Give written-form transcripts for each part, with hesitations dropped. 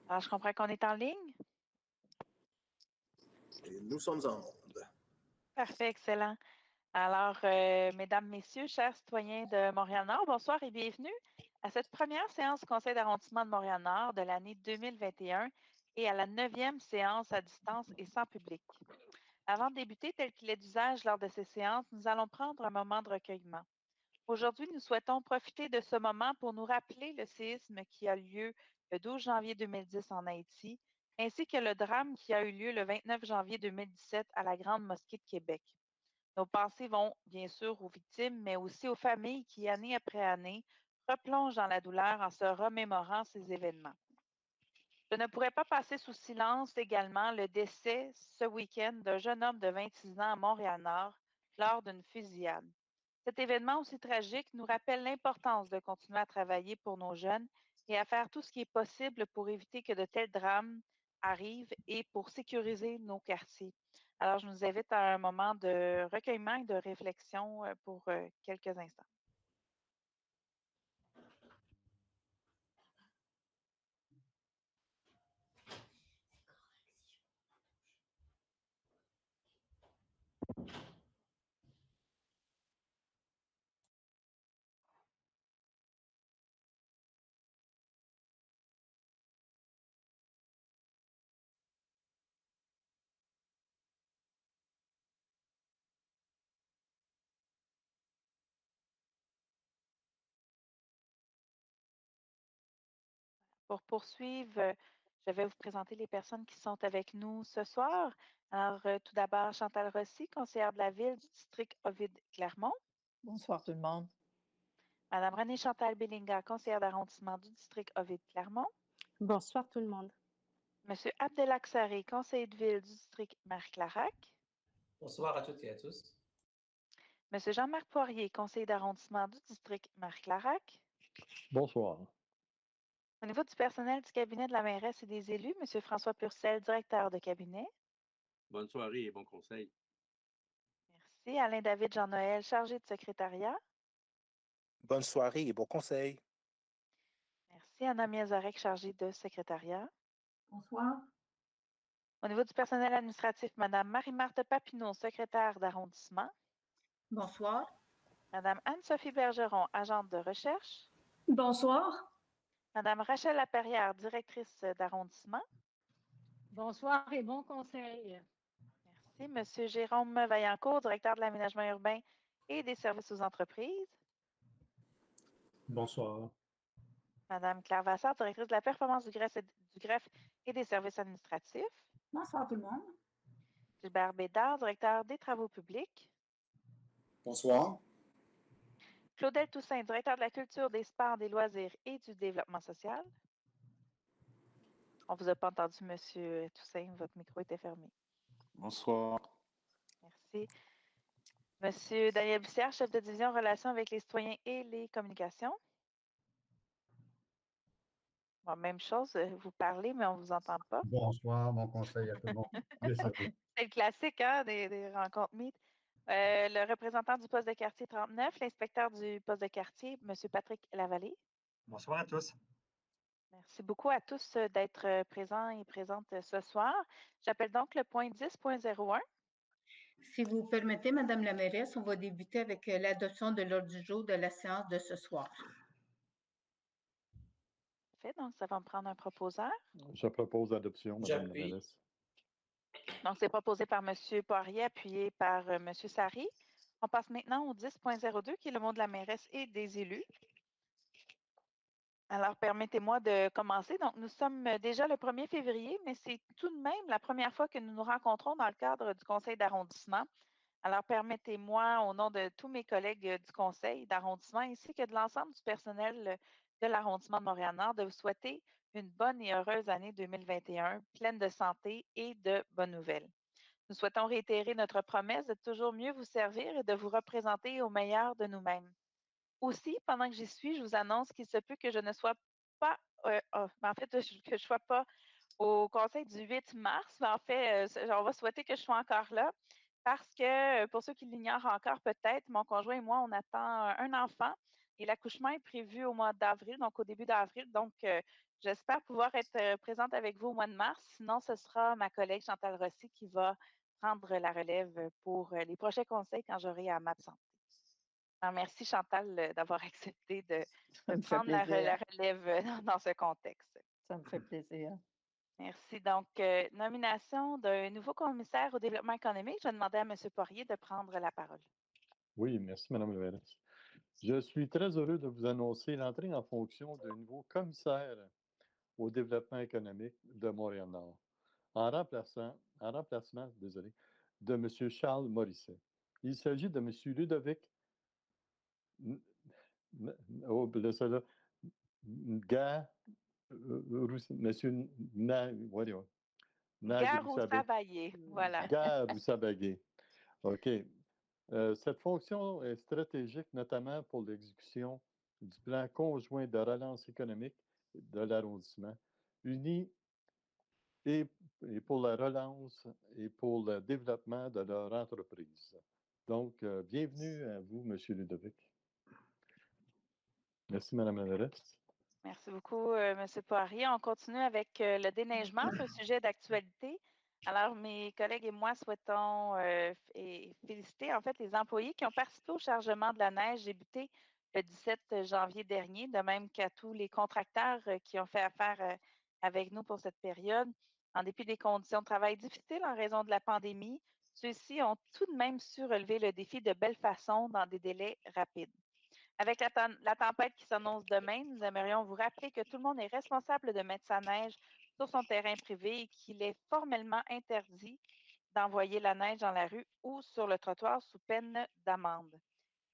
Alors, je comprends qu'on est en ligne. Et nous sommes en onde. Parfait, excellent. Alors, mesdames, messieurs, chers citoyens de Montréal-Nord, bonsoir et bienvenue à cette première séance du Conseil d'arrondissement de Montréal-Nord de l'année 2021 et à la 9e séance à distance et sans public. Avant de débuter, tel qu'il est d'usage lors de ces séances, nous allons prendre un moment de recueillement. Aujourd'hui, nous souhaitons profiter de ce moment pour nous rappeler le séisme qui a lieu le 12 janvier 2010 en Haïti, ainsi que le drame qui a eu lieu le 29 janvier 2017 à la Grande Mosquée de Québec. Nos pensées vont bien sûr aux victimes, mais aussi aux familles qui, année après année, replongent dans la douleur en se remémorant ces événements. Je ne pourrais pas passer sous silence également le décès ce week-end d'un jeune homme de 26 ans à Montréal-Nord lors d'une fusillade. Cet événement aussi tragique nous rappelle l'importance de continuer à travailler pour nos jeunes et à faire tout ce qui est possible pour éviter que de tels drames arrivent et pour sécuriser nos quartiers. Alors, je nous invite à un moment de recueillement et de réflexion pour quelques instants. Pour poursuivre, je vais vous présenter les personnes qui sont avec nous ce soir. Alors, tout d'abord, Chantal Rossi, conseillère de la ville du district Ovid-Clermont. Bonsoir tout le monde. Madame Renée-Chantal Bellinga, conseillère d'arrondissement du district Ovid-Clermont. Bonsoir tout le monde. Monsieur Abdelak Saré, conseiller de ville du district Marie-Clarac. Bonsoir à toutes et à tous. Monsieur Jean-Marc Poirier, conseiller d'arrondissement du district Marie-Clarac. Bonsoir. Au niveau du personnel du cabinet de la mairesse et des élus, Monsieur François Purcell, directeur de cabinet. Bonne soirée et bon conseil. Merci. Alain-David Jean-Noël, chargé de secrétariat. Bonne soirée et bon conseil. Merci. Anna Miazarek, chargée de secrétariat. Bonsoir. Au niveau du personnel administratif, Madame Marie-Marthe Papineau, secrétaire d'arrondissement. Bonsoir. Madame Anne-Sophie Bergeron, agente de recherche. Bonsoir. Madame Rachel Laperrière, directrice d'arrondissement. Bonsoir et bon conseil. Merci. Monsieur Jérôme Vaillancourt, directeur de l'aménagement urbain et des services aux entreprises. Bonsoir. Madame Claire Vassard, directrice de la performance du greffe et des services administratifs. Bonsoir tout le monde. Gilbert Bédard, directeur des travaux publics. Bonsoir. Claudel Toussaint, directeur de la culture, des sports, des loisirs et du développement social. On ne vous a pas entendu, Monsieur Toussaint, votre micro était fermé. Bonsoir. Merci. Monsieur Daniel Bussière, chef de division relations avec les citoyens et les communications. Bon, même chose, vous parlez, mais on ne vous entend pas. Bonsoir, bon conseil à tout le monde. Désolé. C'est le classique hein, des rencontres Meet. Le représentant du poste de quartier 39, l'inspecteur du poste de quartier, M. Patrick Lavallée. Bonsoir à tous. Merci beaucoup à tous d'être présents et présentes ce soir. J'appelle donc le point 10.01. Si vous permettez, Madame la mairesse, on va débuter avec l'adoption de l'ordre du jour de la séance de ce soir. Donc, ça va me prendre un proposeur. Je propose l'adoption, Madame la mairesse. Donc, c'est proposé par M. Poirier, appuyé par M. Sari. On passe maintenant au 10.02, qui est le mot de la mairesse et des élus. Alors, permettez-moi de commencer. Donc, nous sommes déjà le 1er février, mais c'est tout de même la première fois que nous nous rencontrons dans le cadre du conseil d'arrondissement. Alors, permettez-moi, au nom de tous mes collègues du conseil d'arrondissement ainsi que de l'ensemble du personnel de l'arrondissement de Montréal-Nord, de vous souhaiter une bonne et heureuse année 2021, pleine de santé et de bonnes nouvelles. Nous souhaitons réitérer notre promesse de toujours mieux vous servir et de vous représenter au meilleur de nous-mêmes. Aussi, pendant que j'y suis, je vous annonce qu'il se peut que je ne sois pas, que je ne sois pas au conseil du 8 mars, mais en fait, on va souhaiter que je sois encore là parce que, pour ceux qui l'ignorent encore peut-être, mon conjoint et moi, on attend un enfant. et l'accouchement est prévu au mois d'avril, donc au début d'avril. Donc, j'espère pouvoir être présente avec vous au mois de mars. Sinon, ce sera ma collègue Chantal Rossi qui va prendre la relève pour les prochains conseils quand j'aurai à m'absenter. Alors, merci Chantal d'avoir accepté de Ça me fait prendre la plaisir. relève dans ce contexte. Ça me fait plaisir. Merci. Donc, nomination d'un nouveau commissaire au développement économique. Je vais demander à M. Poirier de prendre la parole. Oui, merci, Mme Leverris. Je suis très heureux de vous annoncer l'entrée en fonction d'un nouveau commissaire au développement économique de Montréal-Nord, en remplacement de M. Charles Morisset. Il s'agit de M. Ludovic Monsieur Garoussabaillé, voilà. Garoussabagué. OK. Cette fonction est stratégique, notamment pour l'exécution du plan conjoint de relance économique de l'arrondissement, uni et pour la relance et pour le développement de leur entreprise. Donc, bienvenue à vous, M. Ludovic. Merci, Mme la mairesse. Merci beaucoup, M. Poirier. On continue avec le déneigement, c'est un sujet d'actualité. Alors, mes collègues et moi souhaitons féliciter en fait les employés qui ont participé au chargement de la neige débuté le 17 janvier dernier, de même qu'à tous les contracteurs qui ont fait affaire avec nous pour cette période. En dépit des conditions de travail difficiles en raison de la pandémie, ceux-ci ont tout de même su relever le défi de belle façon dans des délais rapides. Avec la tempête qui s'annonce demain, nous aimerions vous rappeler que tout le monde est responsable de mettre sa neige sur son terrain privé et qu'il est formellement interdit d'envoyer la neige dans la rue ou sur le trottoir sous peine d'amende.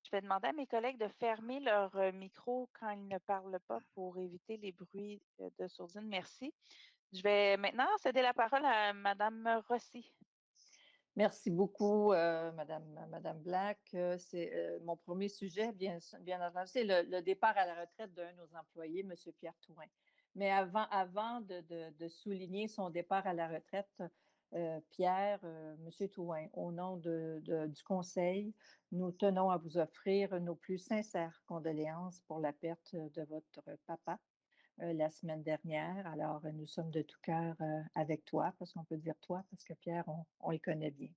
Je vais demander à mes collègues de fermer leur micro quand ils ne parlent pas pour éviter les bruits de sourdine. Merci. Je vais maintenant céder la parole à Mme Rossi. Merci beaucoup, Madame Black. C'est mon premier sujet, bien entendu, c'est le départ à la retraite d'un de nos employés, M. Pierre Touin. Mais avant de souligner son départ à la retraite, Pierre, M. Touin, au nom du Conseil, nous tenons à vous offrir nos plus sincères condoléances pour la perte de votre papa la semaine dernière. Alors, nous sommes de tout cœur avec toi, parce qu'on peut dire toi, parce que Pierre, on le connaît bien.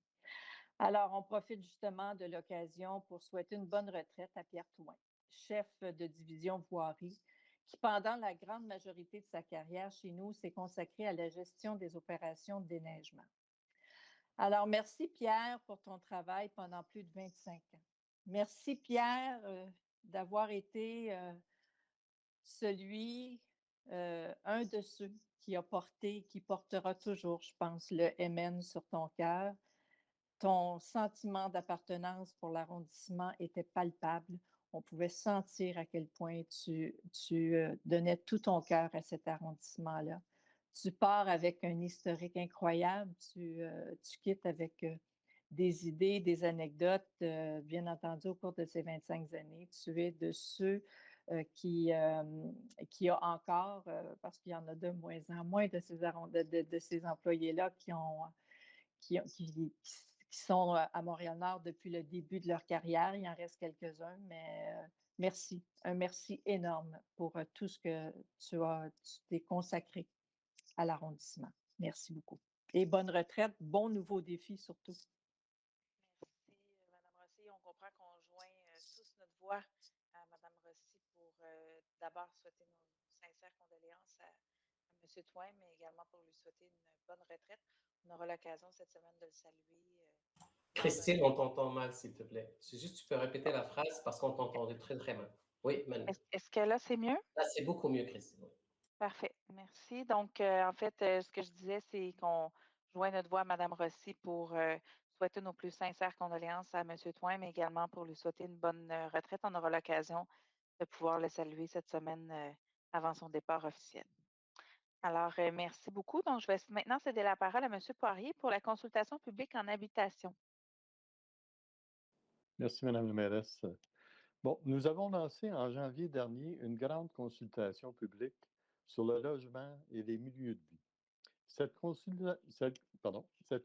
Alors, on profite justement de l'occasion pour souhaiter une bonne retraite à Pierre Touin, chef de division voirie, qui, pendant la grande majorité de sa carrière chez nous, s'est consacré à la gestion des opérations de déneigement. Alors, merci Pierre pour ton travail pendant plus de 25 ans. Merci Pierre d'avoir été un de ceux qui a porté, qui portera toujours, je pense, le MN sur ton cœur. Ton sentiment d'appartenance pour l'arrondissement était palpable. On pouvait sentir à quel point tu donnais tout ton cœur à cet arrondissement-là. Tu pars avec un historique incroyable. Tu quittes avec des idées, des anecdotes, bien entendu, au cours de ces 25 années. Tu es de ceux qui a encore, parce qu'il y en a de moins en moins de ces employés-là qui sont à Montréal-Nord depuis le début de leur carrière. Il en reste quelques-uns, mais merci. Un merci énorme pour tout ce que tu t'es consacré à l'arrondissement. Merci beaucoup. Et bonne retraite, bon nouveau défi surtout. Merci, Mme Rossi. On comprend qu'on joint tous notre voix à Mme Rossi pour d'abord souhaiter nos sincères condoléances à M. Touin, mais également pour lui souhaiter une bonne retraite. On aura l'occasion cette semaine de le saluer. Christine, on t'entend mal, s'il te plaît. C'est juste, tu peux répéter la phrase parce qu'on t'entendait très, très mal. Oui, maintenant. Est-ce que là, c'est mieux? Là, c'est beaucoup mieux, Christine. Oui. Parfait. Merci. Donc, en fait, ce que je disais, c'est qu'on joint notre voix à Mme Rossi pour souhaiter nos plus sincères condoléances à M. Touin, mais également pour lui souhaiter une bonne retraite. On aura l'occasion de pouvoir le saluer cette semaine avant son départ officiel. Alors, merci beaucoup. Donc, je vais maintenant céder la parole à M. Poirier pour la consultation publique en habitation. Merci, Mme la mairesse. Bon, nous avons lancé en janvier dernier une grande consultation publique sur le logement et les milieux de vie. Cette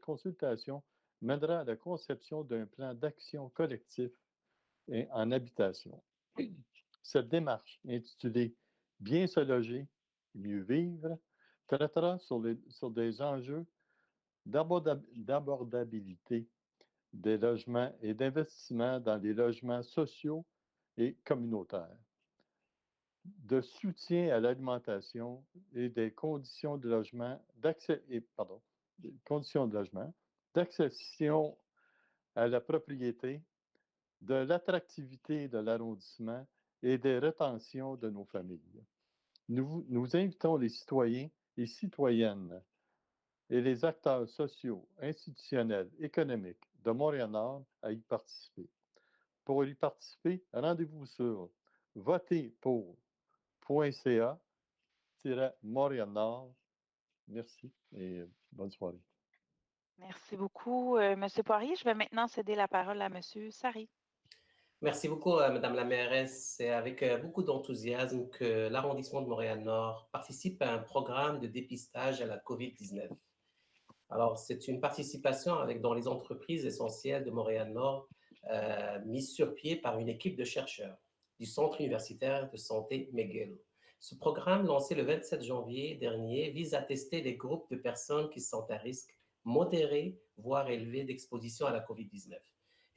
consultation mènera à la conception d'un plan d'action collectif en habitation. Cette démarche, intitulée Bien se loger, mieux vivre, traitera sur des enjeux d'abordabilité des logements et d'investissement dans les logements sociaux et communautaires, de soutien à l'alimentation et des conditions de logement, d'accession à la propriété, de l'attractivité de l'arrondissement et des rétentions de nos familles. Nous invitons les citoyens et citoyennes et les acteurs sociaux, institutionnels, économiques de Montréal-Nord à y participer. Pour y participer, rendez-vous sur voter.ca-Montréal-Nord. Merci et bonne soirée. Merci beaucoup, M. Poirier. Je vais maintenant céder la parole à M. Sari. Merci beaucoup, Madame la mairesse. C'est avec beaucoup d'enthousiasme que l'arrondissement de Montréal-Nord participe à un programme de dépistage à la COVID-19. Alors, c'est une participation dans les entreprises essentielles de Montréal-Nord mise sur pied par une équipe de chercheurs du Centre universitaire de santé McGill. Ce programme, lancé le 27 janvier dernier, vise à tester les groupes de personnes qui sont à risque modéré, voire élevé d'exposition à la COVID-19,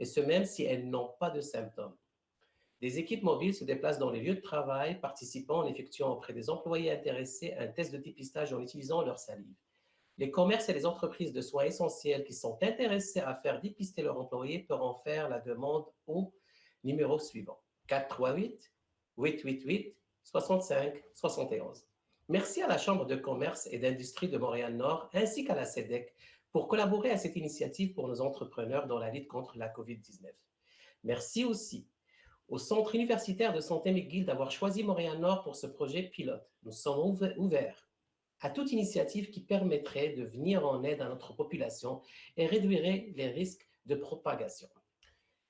et ce même si elles n'ont pas de symptômes. Des équipes mobiles se déplacent dans les lieux de travail, participant en effectuant auprès des employés intéressés à un test de dépistage en utilisant leur salive. Les commerces et les entreprises de soins essentiels qui sont intéressés à faire dépister leurs employés pourront faire la demande au numéro suivant, 438-888-6571. Merci à la Chambre de commerce et d'industrie de Montréal-Nord ainsi qu'à la CEDEC pour collaborer à cette initiative pour nos entrepreneurs dans la lutte contre la COVID-19. Merci aussi au Centre universitaire de santé McGill d'avoir choisi Montréal-Nord pour ce projet pilote. Nous sommes ouverts à toute initiative qui permettrait de venir en aide à notre population et réduirait les risques de propagation.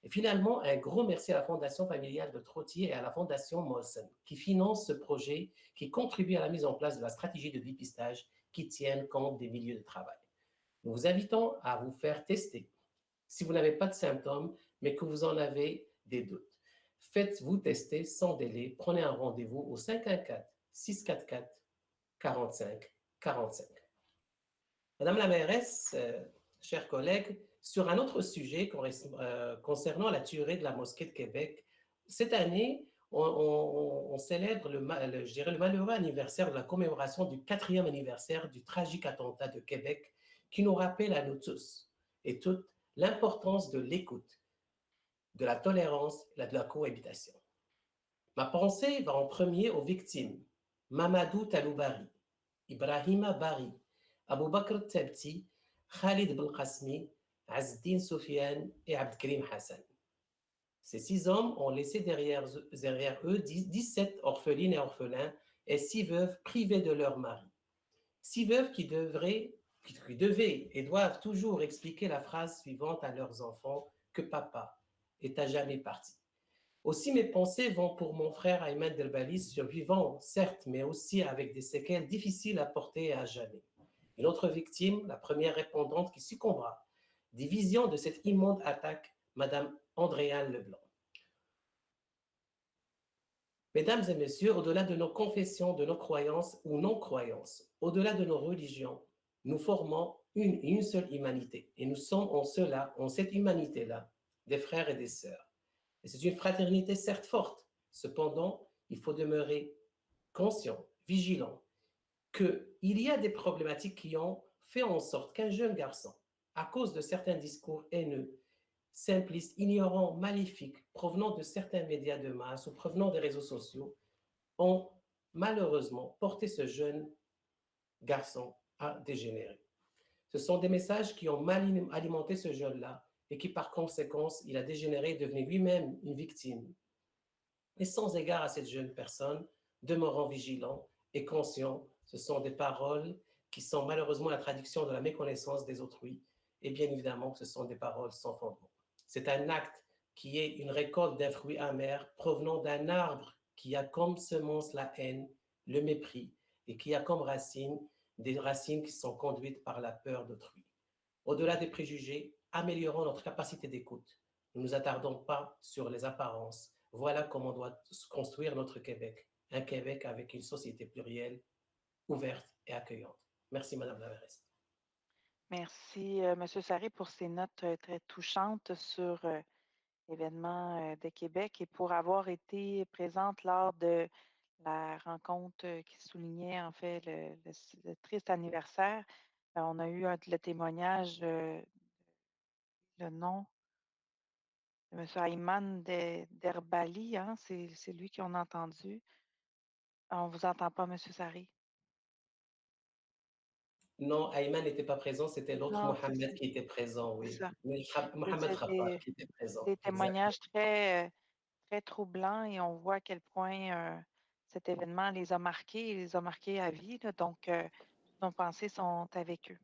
Et finalement, un gros merci à la Fondation familiale de Trottier et à la Fondation Molson qui financent ce projet, qui contribue à la mise en place de la stratégie de dépistage qui tienne compte des milieux de travail. Nous vous invitons à vous faire tester. Si vous n'avez pas de symptômes, mais que vous en avez des doutes, faites-vous tester sans délai. Prenez un rendez-vous au 514-644-4545. Madame la mairesse, chers collègues, sur un autre sujet concernant la tuerie de la mosquée de Québec, cette année, on célèbre le malheureux anniversaire de la commémoration du 4e anniversaire du tragique attentat de Québec qui nous rappelle à nous tous et toutes l'importance de l'écoute, de la tolérance et de la cohabitation. Ma pensée va en premier aux victimes, Mamadou Taloubari, Ibrahima Bari, Aboubakr Tabti, Khalid Belkacmi, Azzdine Soufiane et Abdelkrim Hassan. Ces 6 hommes ont laissé derrière eux 17 orphelines et orphelins et 6 veuves privées de leur mari. 6 veuves qui devaient et doivent toujours expliquer la phrase suivante à leurs enfants, que papa est à jamais parti. Aussi, mes pensées vont pour mon frère Ayman Delbali, survivant, certes, mais aussi avec des séquelles difficiles à porter à jamais. Une autre victime, la première répondante qui succombera, des visions de cette immonde attaque, Madame Andréane Leblanc. Mesdames et messieurs, au-delà de nos confessions, de nos croyances ou non-croyances, au-delà de nos religions, nous formons une seule humanité. Et nous sommes en cette humanité-là, des frères et des sœurs. Et c'est une fraternité certes forte. Cependant, il faut demeurer conscient, vigilant, qu'il y a des problématiques qui ont fait en sorte qu'un jeune garçon, à cause de certains discours haineux, simplistes, ignorants, maléfiques, provenant de certains médias de masse ou provenant des réseaux sociaux, ont malheureusement porté ce jeune garçon à dégénérer. Ce sont des messages qui ont mal alimenté ce jeune-là et qui, par conséquence, il a dégénéré et devenu lui-même une victime. Et sans égard à cette jeune personne, demeurant vigilant et conscient, ce sont des paroles qui sont malheureusement la traduction de la méconnaissance des autrui, et bien évidemment, ce sont des paroles sans fondement. C'est un acte qui est une récolte d'un fruit amer provenant d'un arbre qui a comme semence la haine, le mépris, et qui a comme racines des racines qui sont conduites par la peur d'autrui. Au-delà des préjugés, améliorons notre capacité d'écoute. Ne nous attardons pas sur les apparences. Voilà comment doit se construire notre Québec. Un Québec avec une société plurielle, ouverte et accueillante. Merci, Madame la mairesse. Merci, M. Sarré, pour ces notes très touchantes sur l'événement de Québec et pour avoir été présente lors de la rencontre qui soulignait en fait le triste anniversaire. On a eu le témoignage, le nom de M. Ayman Derbali, hein, c'est lui qu'on a entendu. On ne vous entend pas, M. Sarré. Non, Ayman n'était pas présent, c'était l'autre Non, c'est ça. Mohamed qui était présent, C'est oui. ça. Mais C'est Mohamed ça, Khabbab qui était présent, des exact. témoignages très, très troublants et on voit à quel point cet événement les a marqués et les a marqués à vie. Là. Donc, nos pensées sont avec eux.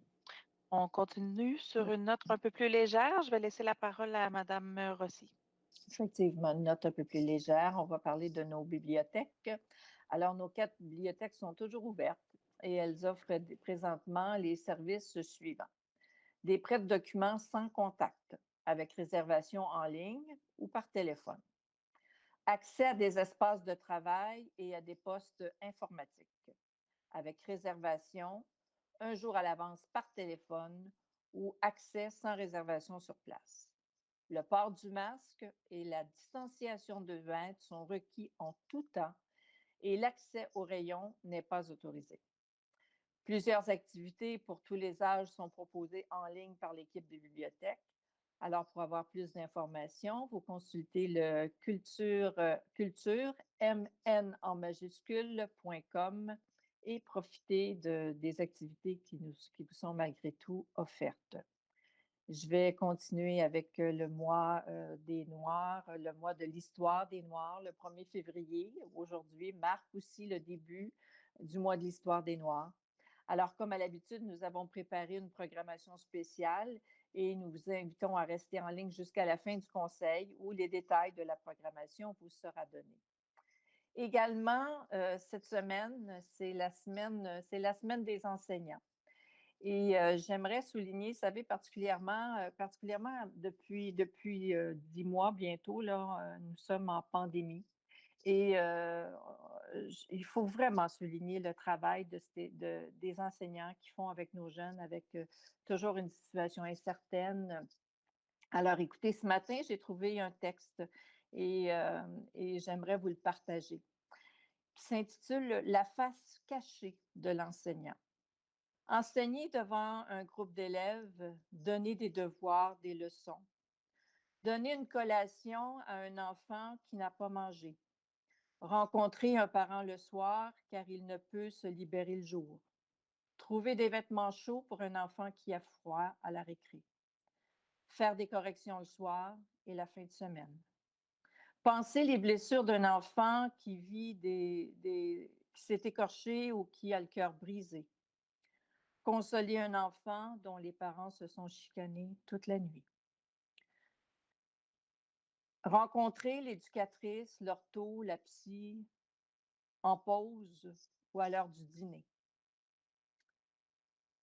On continue sur une note un peu plus légère. Je vais laisser la parole à Mme Rossi. Effectivement, une note un peu plus légère. On va parler de nos bibliothèques. Alors, nos 4 bibliothèques sont toujours ouvertes et elles offrent présentement les services suivants. Des prêts de documents sans contact, avec réservation en ligne ou par téléphone. Accès à des espaces de travail et à des postes informatiques, avec réservation, un jour à l'avance par téléphone ou accès sans réservation sur place. Le port du masque et la distanciation de 2 mètres sont requis en tout temps et l'accès aux rayons n'est pas autorisé. Plusieurs activités pour tous les âges sont proposées en ligne par l'équipe des bibliothèques. Alors, pour avoir plus d'informations, vous consultez le culture mn en majuscule.com et profitez des activités qui vous sont malgré tout offertes. Je vais continuer avec le mois des Noirs, le mois de l'histoire des Noirs, le 1er février. Aujourd'hui marque aussi le début du mois de l'histoire des Noirs. Alors, comme à l'habitude, nous avons préparé une programmation spéciale et nous vous invitons à rester en ligne jusqu'à la fin du conseil où les détails de la programmation vous sera donné. Également, cette semaine, c'est la semaine des enseignants. Et j'aimerais souligner, vous savez, particulièrement depuis 10 mois bientôt, là, nous sommes en pandémie. Et il faut vraiment souligner le travail des enseignants qui font avec nos jeunes, avec toujours une situation incertaine. Alors, écoutez, ce matin, j'ai trouvé un texte et j'aimerais vous le partager, qui s'intitule « La face cachée de l'enseignant ». Enseigner devant un groupe d'élèves, donner des devoirs, des leçons. Donner une collation à un enfant qui n'a pas mangé. Rencontrer un parent le soir car il ne peut se libérer le jour. Trouver des vêtements chauds pour un enfant qui a froid à la récré. Faire des corrections le soir et la fin de semaine. Penser les blessures d'un enfant qui vit qui s'est écorché ou qui a le cœur brisé. Consoler un enfant dont les parents se sont chicanés toute la nuit. Rencontrer l'éducatrice, l'ortho, la psy, en pause ou à l'heure du dîner.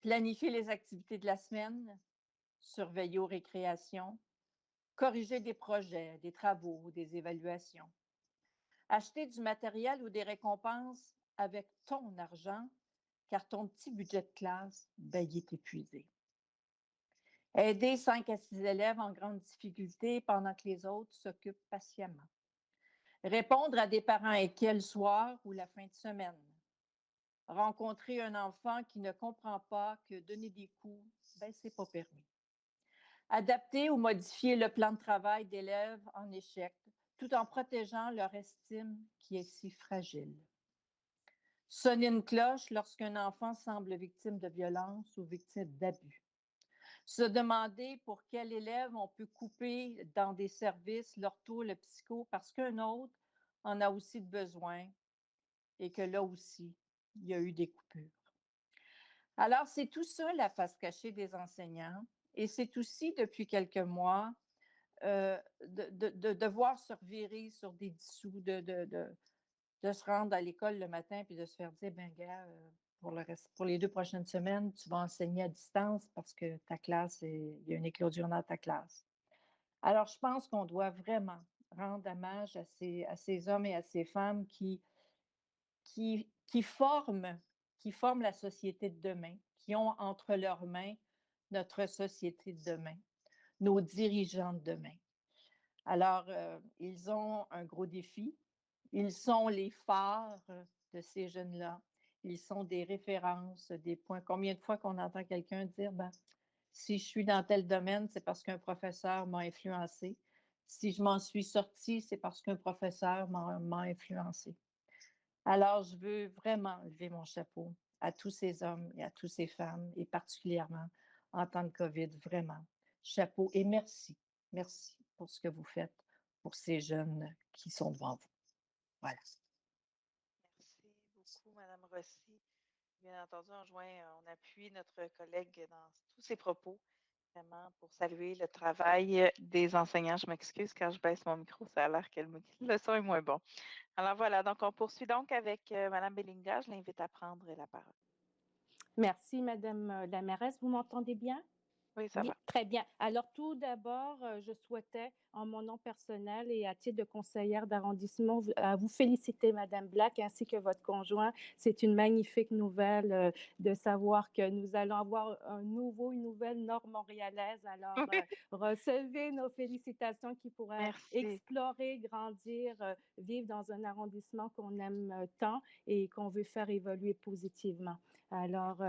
Planifier les activités de la semaine, surveiller aux récréations, corriger des projets, des travaux, des évaluations. Acheter du matériel ou des récompenses avec ton argent, car ton petit budget de classe, ben, il est épuisé. Aider 5 à 6 élèves en grande difficulté pendant que les autres s'occupent patiemment. Répondre à des parents inquiets le soir ou la fin de semaine. Rencontrer un enfant qui ne comprend pas que donner des coups, ben, c'est pas permis. Adapter ou modifier le plan de travail d'élèves en échec, tout en protégeant leur estime qui est si fragile. Sonner une cloche lorsqu'un enfant semble victime de violence ou victime d'abus. Se demander pour quel élève on peut couper dans des services, l'ortho, le psycho, parce qu'un autre en a aussi besoin et que là aussi, il y a eu des coupures. Alors, c'est tout ça, la face cachée des enseignants. Et c'est aussi, depuis quelques mois, de devoir se revirer sur des dissous, de se rendre à l'école le matin puis de se faire dire, ben gars, pour les 2 prochaines semaines, tu vas enseigner à distance parce que ta classe, il y a une éclosion dans ta classe. Alors, je pense qu'on doit vraiment rendre hommage à ces hommes et à ces femmes qui forment la société de demain, qui ont entre leurs mains notre société de demain, nos dirigeants de demain. Alors, ils ont un gros défi. Ils sont les phares de ces jeunes-là. Ils sont des références, des points. Combien de fois qu'on entend quelqu'un dire, ben, si je suis dans tel domaine, c'est parce qu'un professeur m'a influencé. Si je m'en suis sortie, c'est parce qu'un professeur m'a influencé. Alors, je veux vraiment lever mon chapeau à tous ces hommes et à toutes ces femmes, et particulièrement en temps de COVID, vraiment. Chapeau et merci. Merci pour ce que vous faites pour ces jeunes qui sont devant vous. Voilà. Merci beaucoup, Madame Rossi. Bien entendu, on appuie notre collègue dans tous ses propos, vraiment pour saluer le travail des enseignants. Je m'excuse quand je baisse mon micro, ça a l'air que le son est moins bon. Alors voilà, donc on poursuit donc avec Madame Bellinga. Je l'invite à prendre la parole. Merci, Madame la mairesse. Vous m'entendez bien? Oui, ça Oui, va. très bien. Alors, tout d'abord, je souhaitais, en mon nom personnel et à titre de conseillère d'arrondissement, vous féliciter, Madame Black, ainsi que votre conjoint. C'est une magnifique nouvelle de savoir que nous allons avoir une nouvelle norme montréalaise. Alors, recevez nos félicitations qui pourra Merci. explorer, grandir, vivre dans un arrondissement qu'on aime tant et qu'on veut faire évoluer positivement. Alors,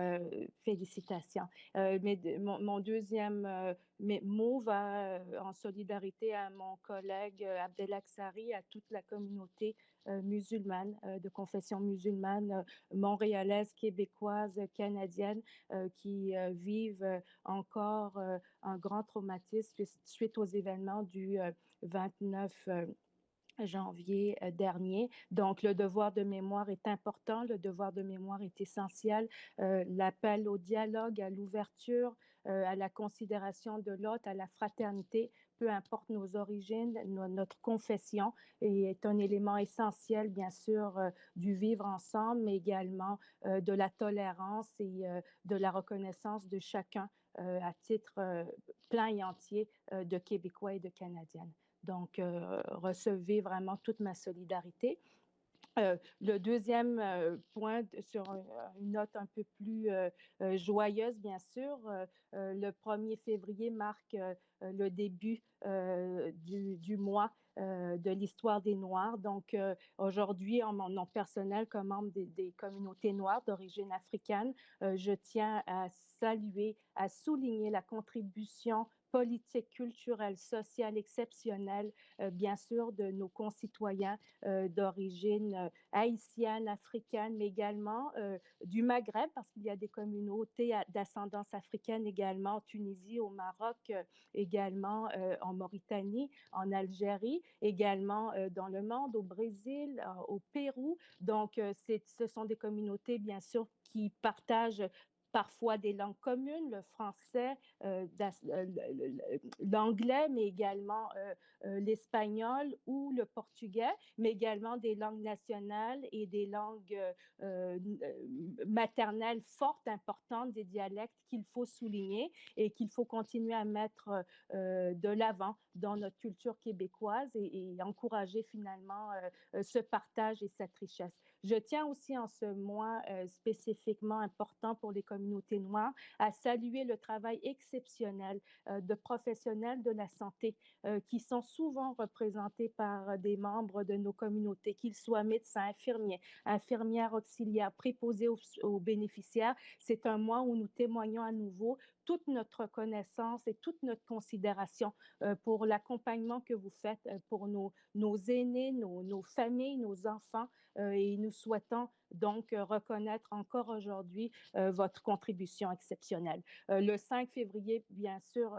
félicitations. Mon deuxième mot va en solidarité à mon collègue Abdelaksari, à toute la communauté musulmane, de confession musulmane, montréalaise, québécoise, canadienne, qui vivent encore un grand traumatisme suite aux événements du 29 janvier dernier. Donc, le devoir de mémoire est important, le devoir de mémoire est essentiel. L'appel au dialogue, à l'ouverture, à la considération de l'autre, à la fraternité, peu importe nos origines, notre confession est un élément essentiel, bien sûr, du vivre ensemble, mais également de la tolérance et de la reconnaissance de chacun à titre plein et entier de Québécois et de Canadiennes. Donc, recevez vraiment toute ma solidarité. Le deuxième point, sur une note un peu plus joyeuse, bien sûr, le 1er février marque le début du mois de l'histoire des Noirs. Donc, aujourd'hui, en mon nom personnel, comme membre des communautés noires d'origine africaine, je tiens à saluer, à souligner la contribution politique, culturelle, sociale exceptionnelle, bien sûr, de nos concitoyens d'origine haïtienne, africaine, mais également du Maghreb, parce qu'il y a des communautés d'ascendance africaine également en Tunisie, au Maroc, également en Mauritanie, en Algérie, également dans le monde, au Brésil, au Pérou. Donc, ce sont des communautés, bien sûr, qui partagent parfois des langues communes, le français, l'anglais, mais également l'espagnol ou le portugais, mais également des langues nationales et des langues maternelles fortes, importantes, des dialectes qu'il faut souligner et qu'il faut continuer à mettre de l'avant dans notre culture québécoise et encourager finalement ce partage et cette richesse. Je tiens aussi en ce mois spécifiquement important pour les communautés noires à saluer le travail exceptionnel de professionnels de la santé qui sont souvent représentés par des membres de nos communautés, qu'ils soient médecins, infirmiers, infirmières auxiliaires, préposés aux bénéficiaires. C'est un mois où nous témoignons à nouveau toute notre reconnaissance et toute notre considération pour l'accompagnement que vous faites pour nos aînés, nos familles, nos enfants, et nous souhaitons donc reconnaître encore aujourd'hui votre contribution exceptionnelle. Le 5 février, bien sûr,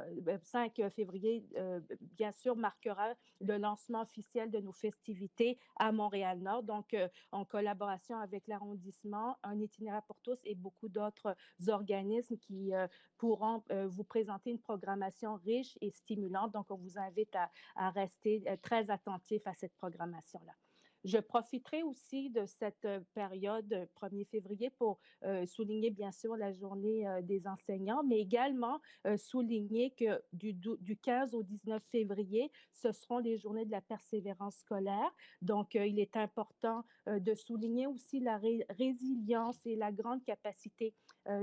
bien sûr, marquera le lancement officiel de nos festivités à Montréal-Nord, donc en collaboration avec l'arrondissement, un itinéraire pour tous et beaucoup d'autres organismes qui pourront vous présenter une programmation riche et stimulante. Donc, on vous invite à rester très attentif à cette programmation-là. Je profiterai aussi de cette période 1er février pour souligner bien sûr la journée des enseignants, mais également souligner que du 15 au 19 février, ce seront les journées de la persévérance scolaire. Donc, il est important de souligner aussi la résilience et la grande capacité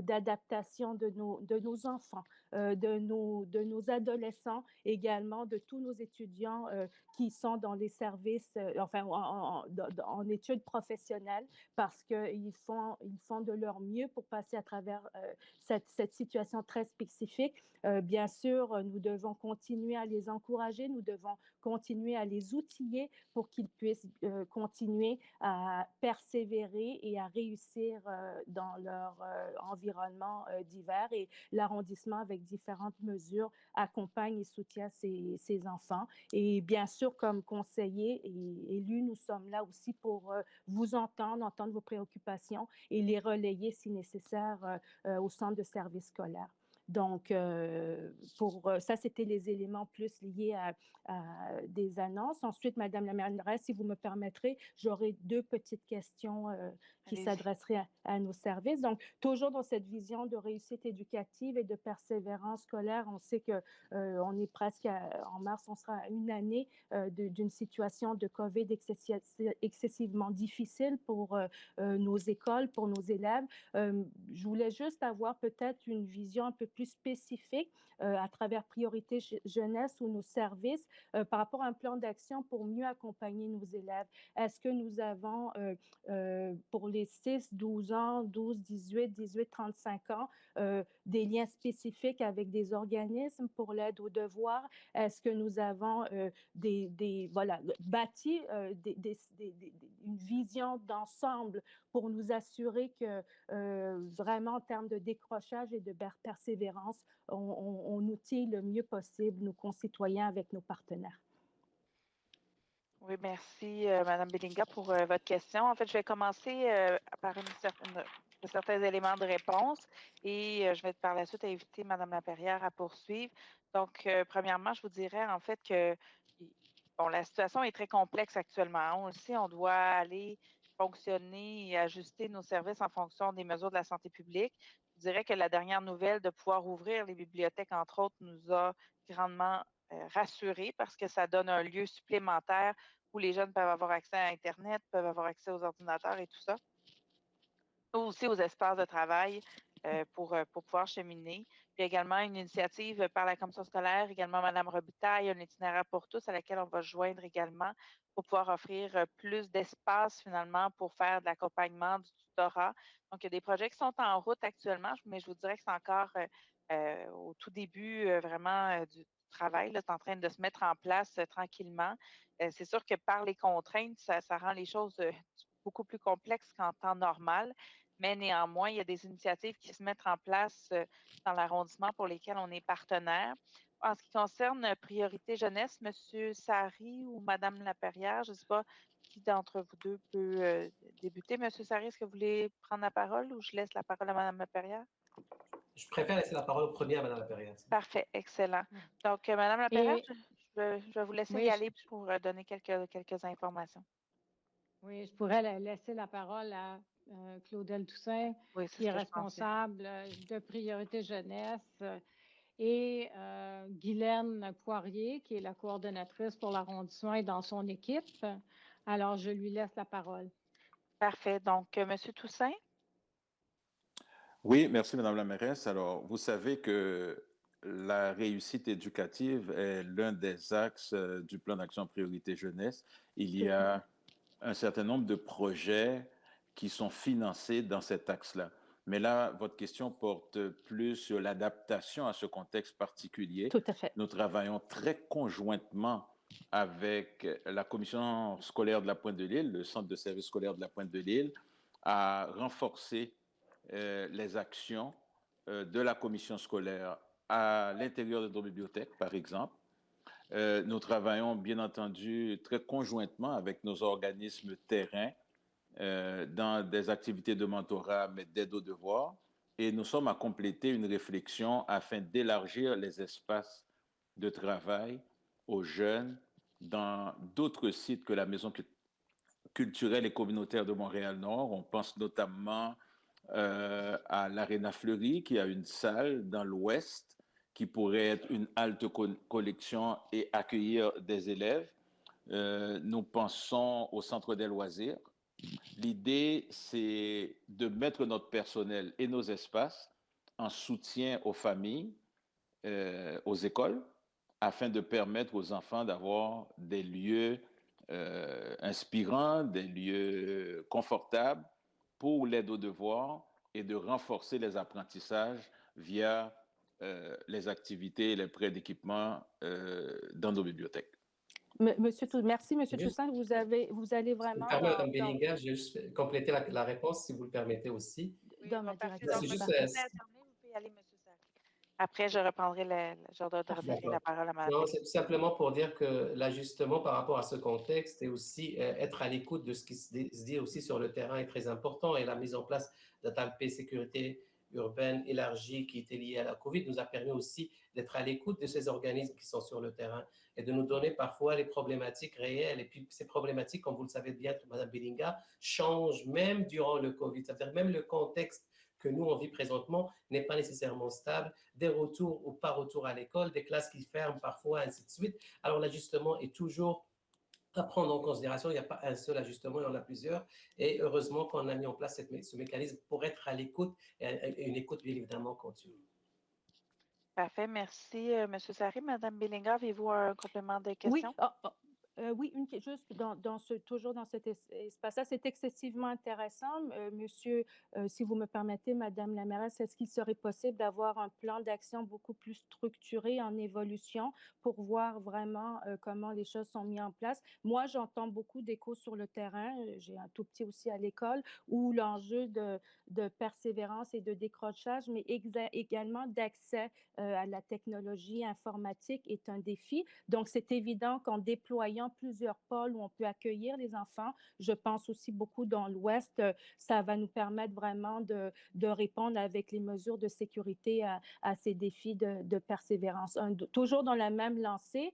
d'adaptation de nos enfants, de nos adolescents, également de tous nos étudiants qui sont dans les services, enfin en études professionnelles, parce qu'ils font de leur mieux pour passer à travers cette situation très spécifique. Bien sûr, nous devons continuer à les encourager, nous devons continuer à les outiller pour qu'ils puissent continuer à persévérer et à réussir dans leur environnement divers. Et l'arrondissement, avec différentes mesures, accompagne et soutient ces enfants. Et bien sûr, comme conseillers et élus, nous sommes là aussi pour vous entendre vos préoccupations et les relayer si nécessaire au centre de services scolaires. Donc, ça, c'était les éléments plus liés à des annonces. Ensuite, Madame la mairesse, si vous me permettrez, j'aurai 2 petites questions qui s'adresseraient à nos services. Donc, toujours dans cette vision de réussite éducative et de persévérance scolaire, on sait qu'on est presque en mars, on sera à une année d'une situation de COVID excessivement difficile pour nos écoles, pour nos élèves. Je voulais juste avoir peut-être une vision un peu plus spécifique à travers Priorité Jeunesse ou nos services par rapport à un plan d'action pour mieux accompagner nos élèves. Est-ce que nous avons pour les 6, 12 ans, 12, 18, 18, 35 ans, des liens spécifiques avec des organismes pour l'aide aux devoirs? Est-ce que nous avons bâti une vision d'ensemble pour nous assurer que vraiment en termes de décrochage et de persévérance, on outille le mieux possible nos concitoyens avec nos partenaires? Oui, merci, Madame Belinga, pour votre question. En fait, je vais commencer par certains éléments de réponse et je vais par la suite inviter Madame Laperrière à poursuivre. Donc, premièrement, je vous dirais en fait que bon, la situation est très complexe actuellement. On le sait, on doit aller fonctionner et ajuster nos services en fonction des mesures de la santé publique. Je dirais que la dernière nouvelle de pouvoir ouvrir les bibliothèques, entre autres, nous a grandement rassurés parce que ça donne un lieu supplémentaire où les jeunes peuvent avoir accès à Internet, peuvent avoir accès aux ordinateurs et tout ça, ou aussi aux espaces de travail pour pouvoir cheminer. Puis également une initiative par la commission scolaire, également Mme Robitaille, un itinéraire pour tous à laquelle on va se joindre également pour pouvoir offrir plus d'espace finalement pour faire de l'accompagnement, du tutorat. Donc, il y a des projets qui sont en route actuellement, mais je vous dirais que c'est encore au tout début vraiment du travail. C'est en train de se mettre en place tranquillement. C'est sûr que par les contraintes, ça rend les choses beaucoup plus complexes qu'en temps normal. Mais néanmoins, il y a des initiatives qui se mettent en place dans l'arrondissement pour lesquelles on est partenaire. En ce qui concerne Priorité Jeunesse, M. Sari ou Mme Laperrière, je ne sais pas qui d'entre vous deux peut débuter. M. Sari, est-ce que vous voulez prendre la parole ou je laisse la parole à Mme Laperrière? Je préfère laisser la parole au premier à Mme Laperrière. Parfait, excellent. Donc, Mme Laperrière, je vais vous laisser y aller pour donner quelques informations. Oui, je pourrais laisser la parole à Claudel Toussaint, qui est responsable de Priorité Jeunesse, et Guylaine Poirier, qui est la coordonnatrice pour l'arrondissement et dans son équipe. Alors, je lui laisse la parole. Parfait. Donc, M. Toussaint? Oui, merci, Madame la mairesse. Alors, vous savez que la réussite éducative est l'un des axes du plan d'action Priorité Jeunesse. Il y a un certain nombre de projets qui sont financés dans cet axe-là. Mais là, votre question porte plus sur l'adaptation à ce contexte particulier. Tout à fait. Nous travaillons très conjointement avec la commission scolaire de la Pointe-de-l'Île, le centre de services scolaires de la Pointe-de-l'Île, à renforcer les actions de la commission scolaire à l'intérieur de nos bibliothèques, par exemple. Nous travaillons, bien entendu, très conjointement avec nos organismes terrains dans des activités de mentorat, mais d'aide aux devoirs. Et nous sommes à compléter une réflexion afin d'élargir les espaces de travail aux jeunes dans d'autres sites que la maison culturelle et communautaire de Montréal-Nord. On pense notamment à l'Arena Fleury, qui a une salle dans l'ouest qui pourrait être une halte collection et accueillir des élèves. Nous pensons au Centre des loisirs. L'idée, c'est de mettre notre personnel et nos espaces en soutien aux familles, aux écoles, afin de permettre aux enfants d'avoir des lieux inspirants, des lieux confortables pour l'aide aux devoirs et de renforcer les apprentissages via les activités et les prêts d'équipement dans nos bibliothèques. Merci, M. Toussaint. Vous allez vraiment... Mme Bellinga, je vais juste compléter la réponse, si vous le permettez aussi. Oui, dans ma direction. vous pouvez aller, M. Sarri. Après, je reprendrai la parole à Mme. Non, c'est tout simplement pour dire que l'ajustement par rapport à ce contexte et aussi être à l'écoute de ce qui se dit aussi sur le terrain est très important, et la mise en place d'un paix sécurité urbaine élargie qui était liée à la COVID nous a permis aussi d'être à l'écoute de ces organismes qui sont sur le terrain et de nous donner parfois les problématiques réelles. Et puis ces problématiques, comme vous le savez bien, Mme Bellinga, changent même durant le COVID. C'est-à-dire même le contexte que nous, on vit présentement, n'est pas nécessairement stable, des retours ou pas retours à l'école, des classes qui ferment parfois, ainsi de suite. Alors l'ajustement est toujours à prendre en considération. Il n'y a pas un seul ajustement, il y en a plusieurs. Et heureusement qu'on a mis en place ce mécanisme pour être à l'écoute et une écoute bien évidemment continue. Parfait, merci M. Sarri. Mme Bellinga, avez-vous un complément de question? Oui, juste toujours dans cet espace-là, c'est excessivement intéressant. Monsieur, si vous me permettez, Madame la mairesse, est-ce qu'il serait possible d'avoir un plan d'action beaucoup plus structuré en évolution pour voir vraiment comment les choses sont mises en place? Moi, j'entends beaucoup d'échos sur le terrain. J'ai un tout petit aussi à l'école où l'enjeu de persévérance et de décrochage, mais également d'accès à la technologie informatique est un défi. Donc, c'est évident qu'en déployant plusieurs pôles où on peut accueillir les enfants, je pense aussi beaucoup dans l'Ouest, ça va nous permettre vraiment de répondre avec les mesures de sécurité à ces défis de persévérance. Toujours dans la même lancée,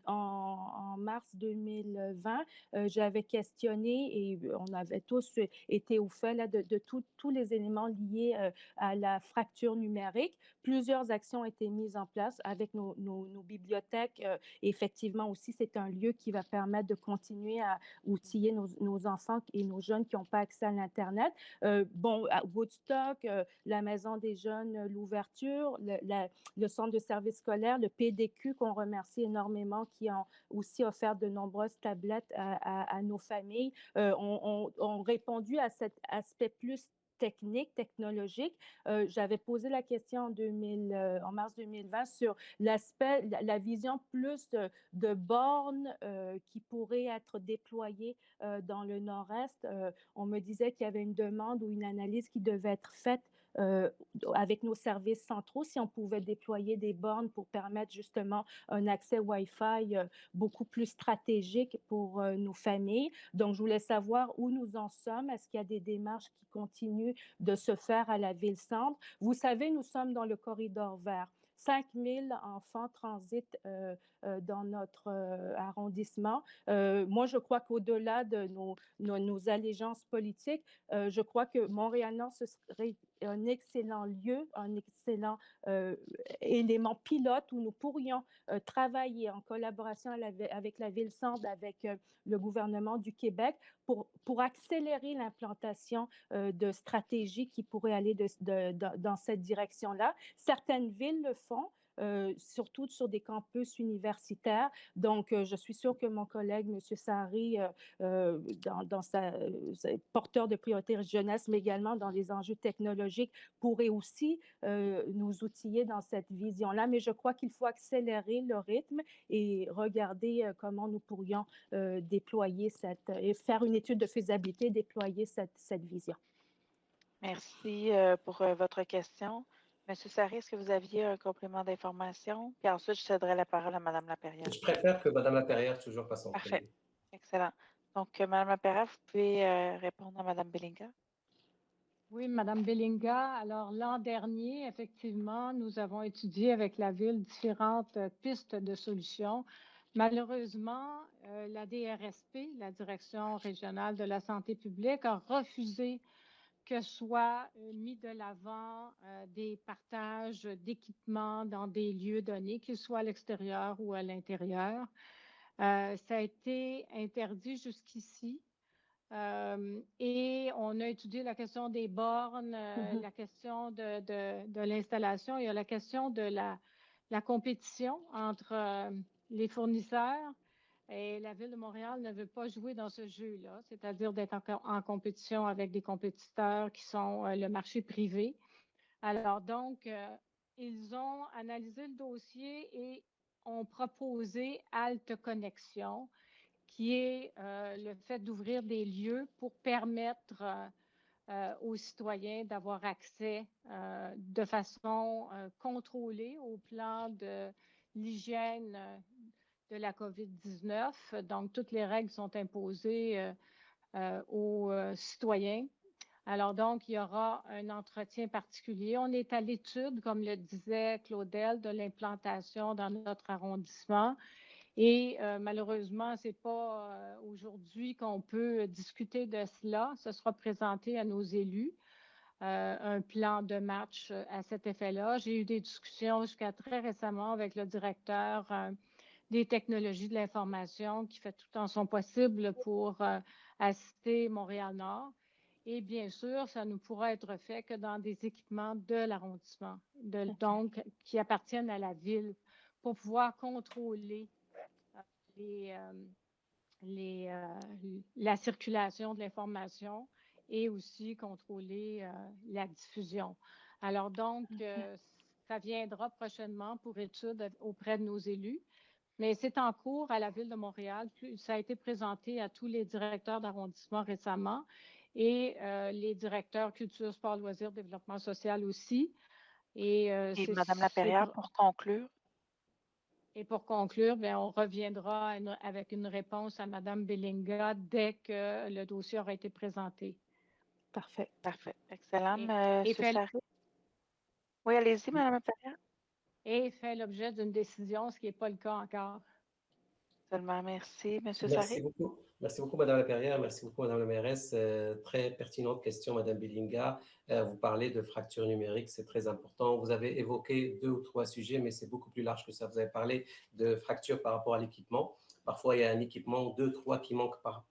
en mars 2020, j'avais questionné et on avait tous été au fait là, de tous les éléments liés à la fracture numérique. Plusieurs actions ont été mises en place avec nos bibliothèques. Effectivement aussi, c'est un lieu qui va permettre de continuer à outiller nos enfants et nos jeunes qui n'ont pas accès à l'Internet. À Woodstock, la Maison des jeunes, l'ouverture, le centre de services scolaires, le PDQ qu'on remercie énormément, qui ont aussi offert de nombreuses tablettes à nos familles, ont répondu à cet aspect plus technologique. J'avais posé la question en mars 2020 sur l'aspect, la vision plus de bornes qui pourraient être déployées dans le nord-est. On me disait qu'il y avait une demande ou une analyse qui devait être faite avec nos services centraux, si on pouvait déployer des bornes pour permettre justement un accès Wi-Fi beaucoup plus stratégique pour nos familles. Donc, je voulais savoir où nous en sommes. Est-ce qu'il y a des démarches qui continuent de se faire à la Ville-Centre? Vous savez, nous sommes dans le corridor vert. 5 000 enfants transitent dans notre arrondissement. Moi, je crois qu'au-delà de nos allégeances politiques, je crois que Montréal-Nord, ce serait un excellent lieu, un excellent élément pilote où nous pourrions travailler en collaboration avec la Ville-Centre, avec le gouvernement du Québec pour accélérer l'implantation de stratégies qui pourraient aller dans cette direction-là. Certaines villes le font. Surtout sur des campus universitaires. Donc, je suis sûre que mon collègue, M. Sarri, dans sa porteur de priorité jeunesse, mais également dans les enjeux technologiques, pourrait aussi nous outiller dans cette vision-là. Mais je crois qu'il faut accélérer le rythme et regarder comment nous pourrions déployer et faire une étude de faisabilité, déployer cette vision. Merci pour votre question. Monsieur Sarri, est-ce que vous aviez un complément d'information? Puis ensuite, je céderai la parole à Mme Laperrière. Je préfère que Mme Laperrière toujours passe en premier. Parfait. Excellent. Donc, Mme Laperrière, vous pouvez répondre à Mme Bellinga. Oui, Mme Bellinga. Alors, l'an dernier, effectivement, nous avons étudié avec la Ville différentes pistes de solutions. Malheureusement, la DRSP, la Direction régionale de la santé publique, a refusé que soient mis de l'avant des partages d'équipements dans des lieux donnés, qu'ils soient à l'extérieur ou à l'intérieur. Ça a été interdit jusqu'ici. Et on a étudié la question des bornes, la question de l'installation. Il y a la question de la compétition entre les fournisseurs. Et la Ville de Montréal ne veut pas jouer dans ce jeu-là, c'est-à-dire d'être en compétition avec des compétiteurs qui sont le marché privé. Alors donc, ils ont analysé le dossier et ont proposé Halte Connexion, qui est le fait d'ouvrir des lieux pour permettre aux citoyens d'avoir accès de façon contrôlée au plan de l'hygiène de la COVID-19. Donc, toutes les règles sont imposées aux citoyens. Alors, donc, il y aura un entretien particulier. On est à l'étude, comme le disait Claudel, de l'implantation dans notre arrondissement. Et malheureusement, ce n'est pas aujourd'hui qu'on peut discuter de cela. Ce sera présenté à nos élus, un plan de match à cet effet-là. J'ai eu des discussions jusqu'à très récemment avec le directeur des technologies de l'information qui fait tout en son possible pour assister Montréal-Nord. Et bien sûr, ça ne pourra être fait que dans des équipements de l'arrondissement, donc qui appartiennent à la ville, pour pouvoir contrôler la circulation de l'information et aussi contrôler la diffusion. Alors donc, ça viendra prochainement pour étude auprès de nos élus. Mais c'est en cours à la Ville de Montréal. Ça a été présenté à tous les directeurs d'arrondissement récemment et les directeurs culture, sport, loisirs, développement social aussi. Et Mme Lapérière, pour conclure. Et pour conclure, bien, on reviendra avec une réponse à Mme Belinga dès que le dossier aura été présenté. Parfait. Parfait. Excellent. Oui, allez-y, Mme Lapérière. Et fait l'objet d'une décision, ce qui n'est pas le cas encore. Seulement, merci. Monsieur Merci Sarré. beaucoup. Merci beaucoup, Mme Lapérière. Merci beaucoup, Mme la mairesse. Très pertinente question, Mme Belinga. Vous parlez de fracture numérique, c'est très important. Vous avez évoqué 2 ou 3 sujets, mais c'est beaucoup plus large que ça. Vous avez parlé de fracture par rapport à l'équipement. Parfois, il y a un équipement, 2, 3 qui manquent par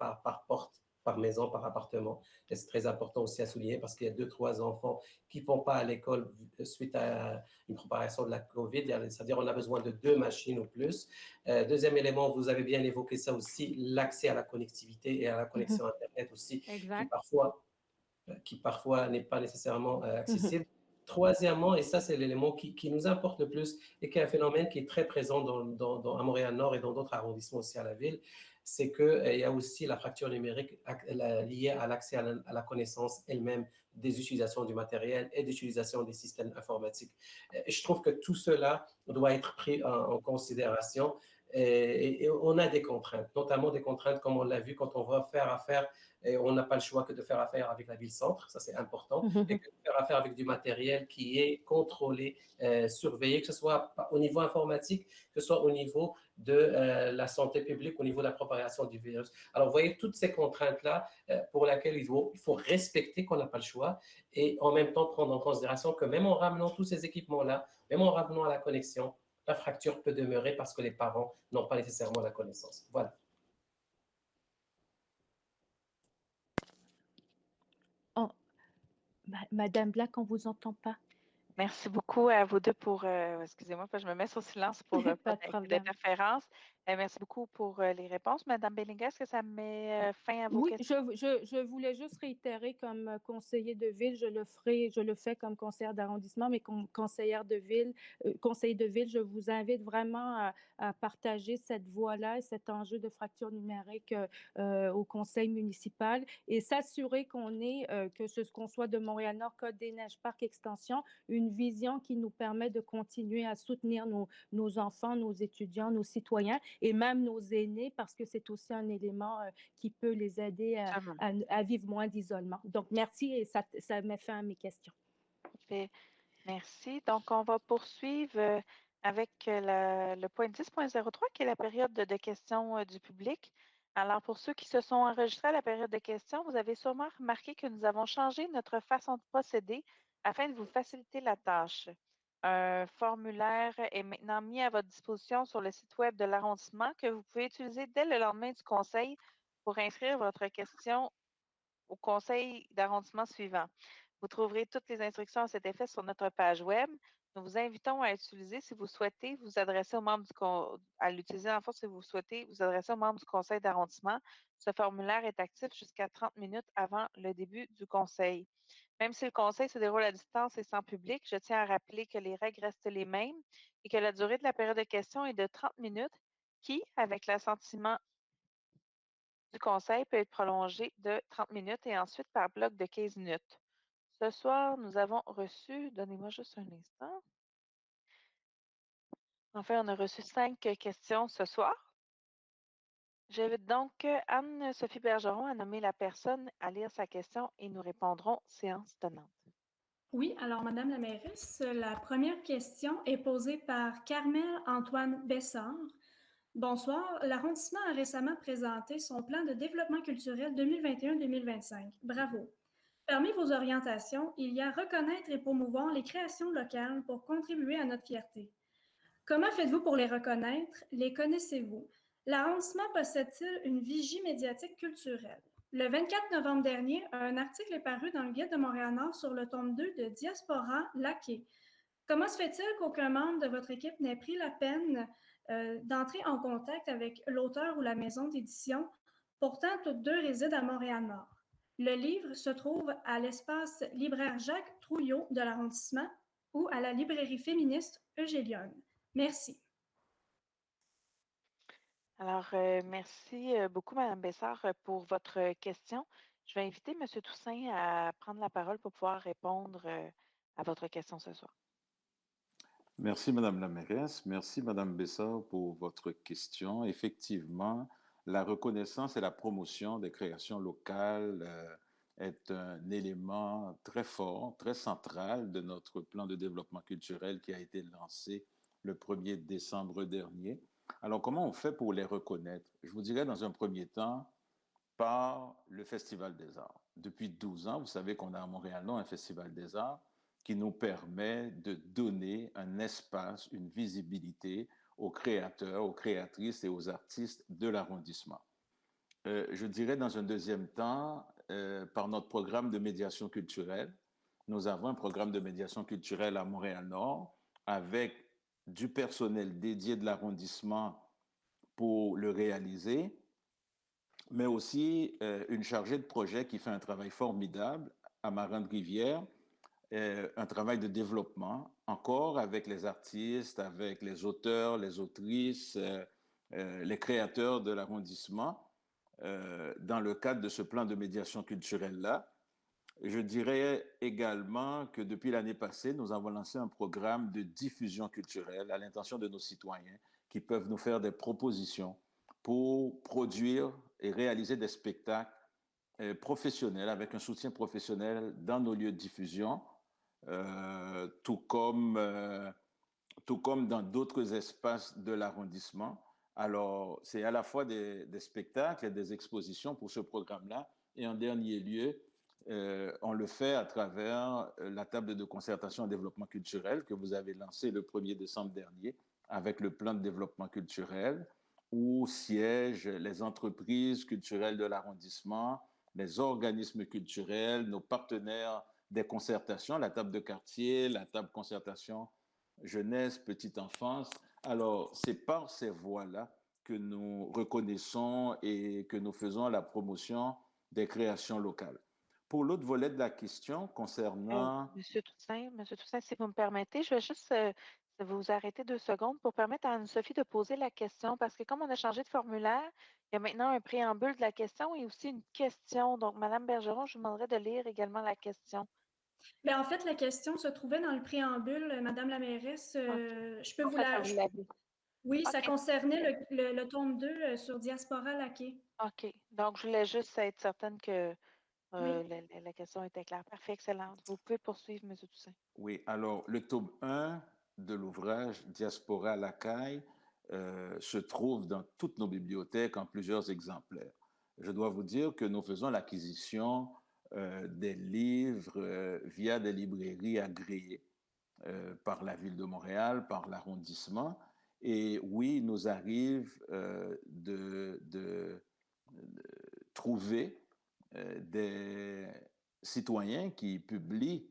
porte, par maison, par appartement. Et c'est très important aussi à souligner parce qu'il y a 2, 3 enfants qui ne vont pas à l'école suite à une propagation de la COVID. C'est-à-dire qu'on a besoin de 2 machines ou plus. Deuxième élément, vous avez bien évoqué ça aussi, l'accès à la connectivité et à la connexion Internet aussi, qui parfois n'est pas nécessairement accessible. Troisièmement, et ça c'est l'élément qui nous importe le plus et qui est un phénomène qui est très présent à Montréal-Nord et dans d'autres arrondissements aussi à la ville, c'est qu'il y a aussi la fracture numérique liée à l'accès à la connaissance elle-même des utilisations du matériel et d'utilisation des systèmes informatiques. Et je trouve que tout cela doit être pris en considération. Et on a des contraintes, notamment des contraintes comme on l'a vu quand on va faire affaire, et on n'a pas le choix que de faire affaire avec la ville-centre, ça c'est important, et que de faire affaire avec du matériel qui est contrôlé, surveillé, que ce soit au niveau informatique, que ce soit au niveau de la santé publique, au niveau de la propagation du virus. Alors vous voyez toutes ces contraintes-là pour lesquelles il faut respecter qu'on n'a pas le choix et en même temps prendre en considération que même en ramenant tous ces équipements-là, même en ramenant à la connexion, la fracture peut demeurer parce que les parents n'ont pas nécessairement la connaissance. Voilà. Oh, Madame Black, on ne vous entend pas. Merci beaucoup à vous deux pour, excusez-moi, je me mets sur silence pour pas d'interférence. Merci beaucoup pour les réponses. Madame Belinga, est-ce que ça met fin à vos questions? Oui, je voulais juste réitérer comme conseiller de ville, je le fais comme conseillère d'arrondissement, mais comme conseiller de ville, je vous invite vraiment à partager cette voie-là et cet enjeu de fracture numérique au conseil municipal et s'assurer qu'on soit de Montréal-Nord, Côte-des-Neiges, Parc Extension, une vision qui nous permet de continuer à soutenir nos enfants, nos étudiants, nos citoyens et même nos aînés parce que c'est aussi un élément qui peut les aider à vivre moins d'isolement. Donc, merci et ça met fin à mes questions. Parfait. Merci. Donc, on va poursuivre avec le point 10.03 qui est la période de questions du public. Alors, pour ceux qui se sont enregistrés à la période de questions, vous avez sûrement remarqué que nous avons changé notre façon de procéder afin de vous faciliter la tâche. Un formulaire est maintenant mis à votre disposition sur le site web de l'arrondissement que vous pouvez utiliser dès le lendemain du conseil pour inscrire votre question au conseil d'arrondissement suivant. Vous trouverez toutes les instructions à cet effet sur notre page web. Nous vous invitons à utiliser si vous souhaitez vous adresser aux membres à l'utiliser en fait si vous souhaitez vous adresser aux membres du conseil d'arrondissement. Ce formulaire est actif jusqu'à 30 minutes avant le début du conseil. Même si le conseil se déroule à distance et sans public, je tiens à rappeler que les règles restent les mêmes et que la durée de la période de questions est de 30 minutes qui, avec l'assentiment du conseil, peut être prolongée de 30 minutes et ensuite par bloc de 15 minutes. Ce soir, nous avons reçu, donnez-moi juste un instant. Enfin, on a reçu 5 questions ce soir. J'invite donc Anne-Sophie Bergeron à nommer la personne à lire sa question et nous répondrons séance tenante. Oui, alors Madame la mairesse, la première question est posée par Carmel Antoine Bessard. Bonsoir, l'arrondissement a récemment présenté son plan de développement culturel 2021-2025. Bravo. Parmi vos orientations, il y a reconnaître et promouvoir les créations locales pour contribuer à notre fierté. Comment faites-vous pour les reconnaître? Les connaissez-vous? L'arrondissement possède-t-il une vigie médiatique culturelle? Le 24 novembre dernier, un article est paru dans le Guide de Montréal-Nord sur le tome 2 de Diaspora Laquais. Comment se fait-il qu'aucun membre de votre équipe n'ait pris la peine d'entrer en contact avec l'auteur ou la maison d'édition? Pourtant, toutes deux résident à Montréal-Nord. Le livre se trouve à l'espace libraire Jacques Trouillot de l'arrondissement ou à la librairie féministe Eugélion. Merci. Alors, merci beaucoup, Mme Bessard, pour votre question. Je vais inviter M. Toussaint à prendre la parole pour pouvoir répondre à votre question ce soir. Merci, Madame la mairesse. Merci, Madame Bessard, pour votre question. Effectivement, la reconnaissance et la promotion des créations locales est un élément très fort, très central de notre plan de développement culturel qui a été lancé le 1er décembre dernier. Alors, comment on fait pour les reconnaître? Je vous dirais dans un premier temps par le Festival des Arts. Depuis 12 ans, vous savez qu'on a à Montréal-Nord un Festival des Arts qui nous permet de donner un espace, une visibilité aux créateurs, aux créatrices et aux artistes de l'arrondissement. Je dirais dans un deuxième temps, par notre programme de médiation culturelle, nous avons un programme de médiation culturelle à Montréal-Nord avec du personnel dédié de l'arrondissement pour le réaliser, mais aussi une chargée de projet qui fait un travail formidable à Marande-Rivière, un travail de développement, encore avec les artistes, avec les auteurs, les autrices, les créateurs de l'arrondissement, dans le cadre de ce plan de médiation culturelle-là. Je dirais également que depuis l'année passée, nous avons lancé un programme de diffusion culturelle à l'intention de nos citoyens qui peuvent nous faire des propositions pour produire et réaliser des spectacles professionnels avec un soutien professionnel dans nos lieux de diffusion, tout comme dans d'autres espaces de l'arrondissement. Alors, c'est à la fois des spectacles et des expositions pour ce programme-là. Et en dernier lieu, on le fait à travers la table de concertation et développement culturel que vous avez lancée le 1er décembre dernier avec le plan de développement culturel où siègent les entreprises culturelles de l'arrondissement, les organismes culturels, nos partenaires des concertations, la table de quartier, la table concertation jeunesse, petite enfance. Alors, c'est par ces voies-là que nous reconnaissons et que nous faisons la promotion des créations locales. Pour l'autre volet de la question concernant... Monsieur Toussaint, si vous me permettez, je vais juste vous arrêter 2 secondes pour permettre à Anne-Sophie de poser la question parce que comme on a changé de formulaire, il y a maintenant un préambule de la question et aussi une question. Donc, Madame Bergeron, je vous demanderai de lire également la question. Bien, en fait, la question se trouvait dans le préambule, Madame la mairesse. Je peux vous la... Oui, ça concernait le tome 2 sur Diaspora Laquais. OK. Donc, je voulais juste être certaine que la question était claire. Parfait, excellent. Vous pouvez poursuivre, M. Toussaint. Oui, alors le tome 1 de l'ouvrage Diaspora à la caille se trouve dans toutes nos bibliothèques en plusieurs exemplaires. Je dois vous dire que nous faisons l'acquisition des livres via des librairies agréées par la ville de Montréal, par l'arrondissement. Et oui, il nous arrive de trouver des citoyens qui publient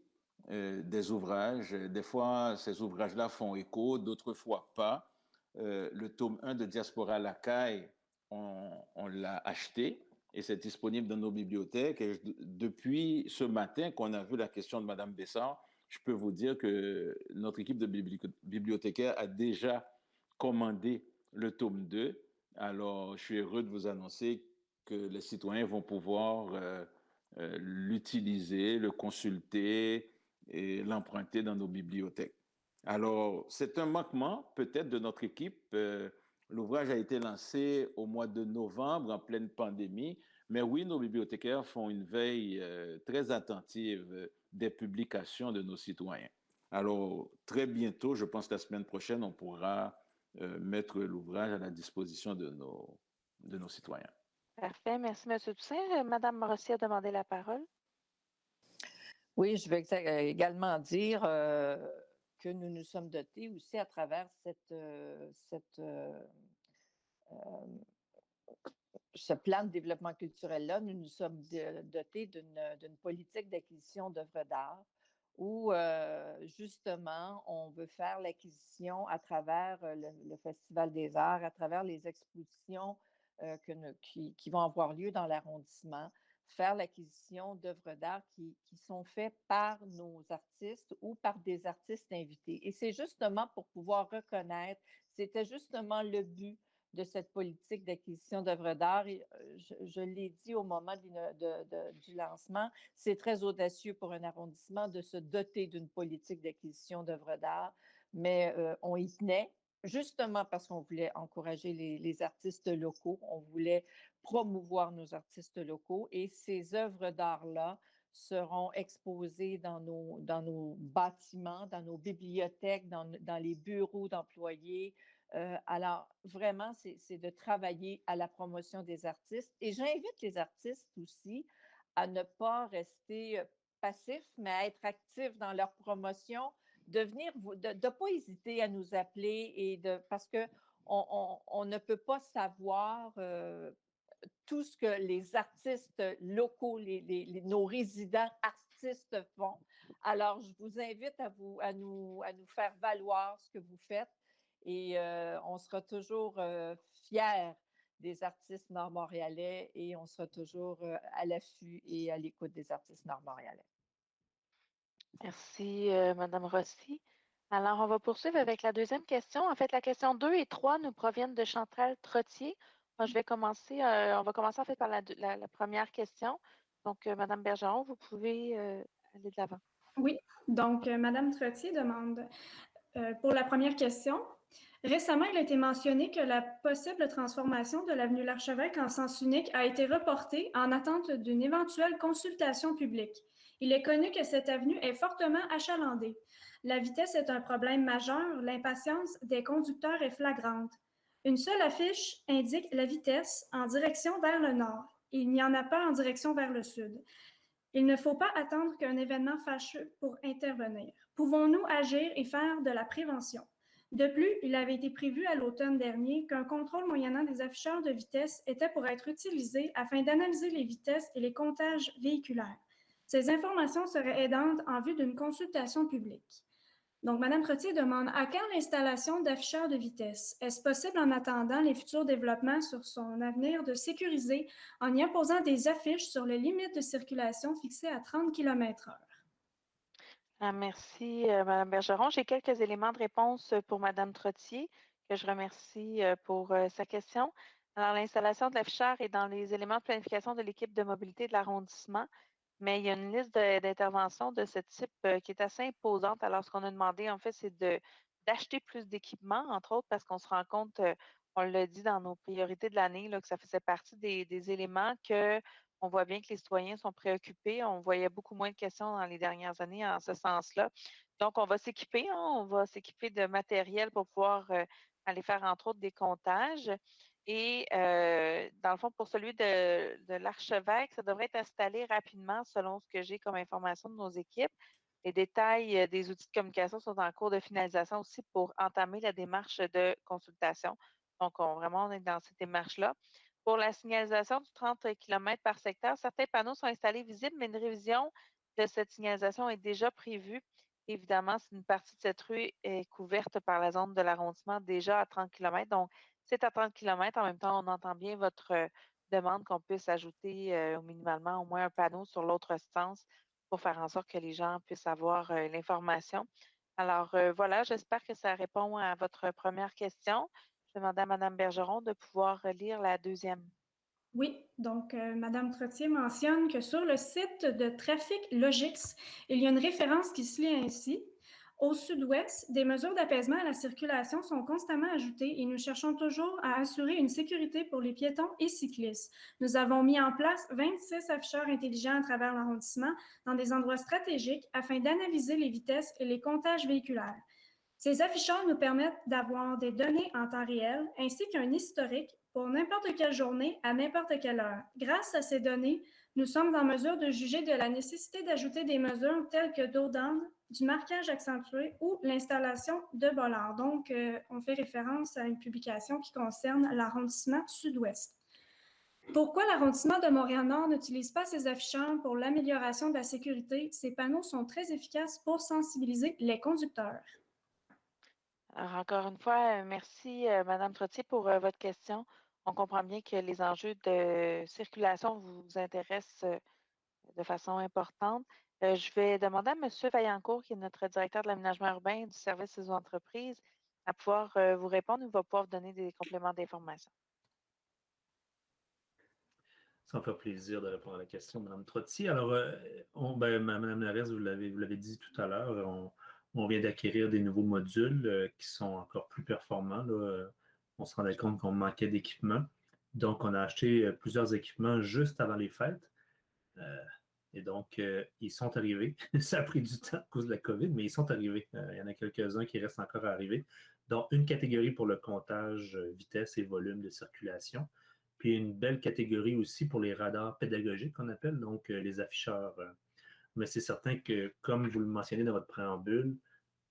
des ouvrages. Des fois, ces ouvrages-là font écho, d'autres fois pas. Le tome 1 de Diaspora à la caille, on l'a acheté et c'est disponible dans nos bibliothèques. Et depuis ce matin qu'on a vu la question de Mme Bessard, je peux vous dire que notre équipe de bibliothécaires a déjà commandé le tome 2. Alors, je suis heureux de vous annoncer que les citoyens vont pouvoir l'utiliser, le consulter et l'emprunter dans nos bibliothèques. Alors, c'est un manquement peut-être de notre équipe. L'ouvrage a été lancé au mois de novembre en pleine pandémie, mais oui, nos bibliothécaires font une veille très attentive des publications de nos citoyens. Alors, très bientôt, je pense que la semaine prochaine, on pourra mettre l'ouvrage à la disposition de nos citoyens. Parfait. Merci, M. Toussaint. Mme Morossi a demandé la parole. Oui, je veux également dire que nous nous sommes dotés aussi à travers ce plan de développement culturel-là, nous nous sommes dotés d'une politique d'acquisition d'œuvres d'art où, justement, on veut faire l'acquisition à travers le Festival des arts, à travers les expositions qui vont avoir lieu dans l'arrondissement, faire l'acquisition d'œuvres d'art qui sont faites par nos artistes ou par des artistes invités. Et c'est justement pour pouvoir reconnaître, c'était justement le but de cette politique d'acquisition d'œuvres d'art. Je l'ai dit au moment du lancement, c'est très audacieux pour un arrondissement de se doter d'une politique d'acquisition d'œuvres d'art, mais on y tenait justement parce qu'on voulait encourager les artistes locaux, on voulait promouvoir nos artistes locaux et ces œuvres d'art-là seront exposées dans nos bâtiments, dans nos bibliothèques, dans les bureaux d'employés. Alors, vraiment, c'est de travailler à la promotion des artistes. Et j'invite les artistes aussi à ne pas rester passifs, mais à être actifs dans leur promotion, de ne pas hésiter à nous appeler parce qu'on ne peut pas savoir tout ce que les artistes locaux, nos résidents artistes font. Alors, je vous invite à nous faire valoir ce que vous faites et on sera toujours fiers des artistes nord-montréalais et on sera toujours à l'affût et à l'écoute des artistes nord-montréalais. Merci, Mme Rossi. Alors, on va poursuivre avec la deuxième question. En fait, la question 2 et 3 nous proviennent de Chantal Trottier. Moi, on va commencer en fait par la première question. Donc, Mme Bergeron, vous pouvez aller de l'avant. Oui, donc Mme Trottier demande pour la première question. Récemment, il a été mentionné que la possible transformation de l'avenue L'Archevêque en sens unique a été reportée en attente d'une éventuelle consultation publique. Il est connu que cette avenue est fortement achalandée. La vitesse est un problème majeur, l'impatience des conducteurs est flagrante. Une seule affiche indique la vitesse en direction vers le nord. Il n'y en a pas en direction vers le sud. Il ne faut pas attendre qu'un événement fâcheux pour intervenir. Pouvons-nous agir et faire de la prévention? De plus, il avait été prévu à l'automne dernier qu'un contrôle moyennant des afficheurs de vitesse était pour être utilisé afin d'analyser les vitesses et les comptages véhiculaires. Ces informations seraient aidantes en vue d'une consultation publique. Donc, Mme Trottier demande à quand l'installation d'afficheurs de vitesse? Est-ce possible en attendant les futurs développements sur son avenir de sécuriser en y imposant des affiches sur les limites de circulation fixées à 30 km/h? Merci, Mme Bergeron. J'ai quelques éléments de réponse pour Mme Trottier, que je remercie pour sa question. Alors, l'installation de l'afficheur est dans les éléments de planification de l'équipe de mobilité de l'arrondissement, mais il y a une liste d'interventions de ce type qui est assez imposante. Alors, ce qu'on a demandé, en fait, c'est d'acheter plus d'équipements, entre autres, parce qu'on se rend compte, on l'a dit dans nos priorités de l'année, que ça faisait partie des éléments on voit bien que les citoyens sont préoccupés. On voyait beaucoup moins de questions dans les dernières années en ce sens-là. Donc, on va s'équiper, hein, on va s'équiper de matériel pour pouvoir aller faire, entre autres, des comptages. Et dans le fond, pour celui de l'archevêque, ça devrait être installé rapidement selon ce que j'ai comme information de nos équipes. Les détails des outils de communication sont en cours de finalisation aussi pour entamer la démarche de consultation. Donc, vraiment, on est dans cette démarche-là. Pour la signalisation du 30 km par secteur, certains panneaux sont installés visibles, mais une révision de cette signalisation est déjà prévue. Évidemment, c'est une partie de cette rue est couverte par la zone de l'arrondissement déjà à 30 km. Donc, c'est à 30 km. En même temps, on entend bien votre demande qu'on puisse ajouter minimalement au moins un panneau sur l'autre sens pour faire en sorte que les gens puissent avoir l'information. Alors, voilà, j'espère que ça répond à votre première question. Je vais demander à Mme Bergeron de pouvoir lire la deuxième. Oui, donc Mme Trottier mentionne que sur le site de Trafic Logix, il y a une référence qui se lit ainsi. Au sud-ouest, des mesures d'apaisement à la circulation sont constamment ajoutées et nous cherchons toujours à assurer une sécurité pour les piétons et cyclistes. Nous avons mis en place 26 afficheurs intelligents à travers l'arrondissement dans des endroits stratégiques afin d'analyser les vitesses et les comptages véhiculaires. Ces afficheurs nous permettent d'avoir des données en temps réel ainsi qu'un historique pour n'importe quelle journée à n'importe quelle heure. Grâce à ces données, nous sommes en mesure de juger de la nécessité d'ajouter des mesures telles que dos down, du marquage accentué ou l'installation de bollards. Donc, on fait référence à une publication qui concerne l'arrondissement sud-ouest. Pourquoi l'arrondissement de Montréal-Nord n'utilise pas ces afficheurs pour l'amélioration de la sécurité? Ces panneaux sont très efficaces pour sensibiliser les conducteurs. Alors, encore une fois, merci, Mme Trottier, pour votre question. On comprend bien que les enjeux de circulation vous intéressent de façon importante. Je vais demander à M. Vaillancourt, qui est notre directeur de l'aménagement urbain et du service aux entreprises, à pouvoir vous répondre. Il va pouvoir vous donner des compléments d'information. Ça me fait plaisir de répondre à la question, Mme Trottier. Alors, Mme Laverse, vous l'avez dit tout à l'heure, on vient d'acquérir des nouveaux modules qui sont encore plus performants. Là. On se rendait compte qu'on manquait d'équipements. Donc, on a acheté plusieurs équipements juste avant les fêtes. Et donc, ils sont arrivés. Ça a pris du temps à cause de la COVID, mais ils sont arrivés. Il y en a quelques-uns qui restent encore à arriver, dont une catégorie pour le comptage vitesse et volume de circulation, puis une belle catégorie aussi pour les radars pédagogiques qu'on appelle, donc les afficheurs. Mais c'est certain que, comme vous le mentionnez dans votre préambule,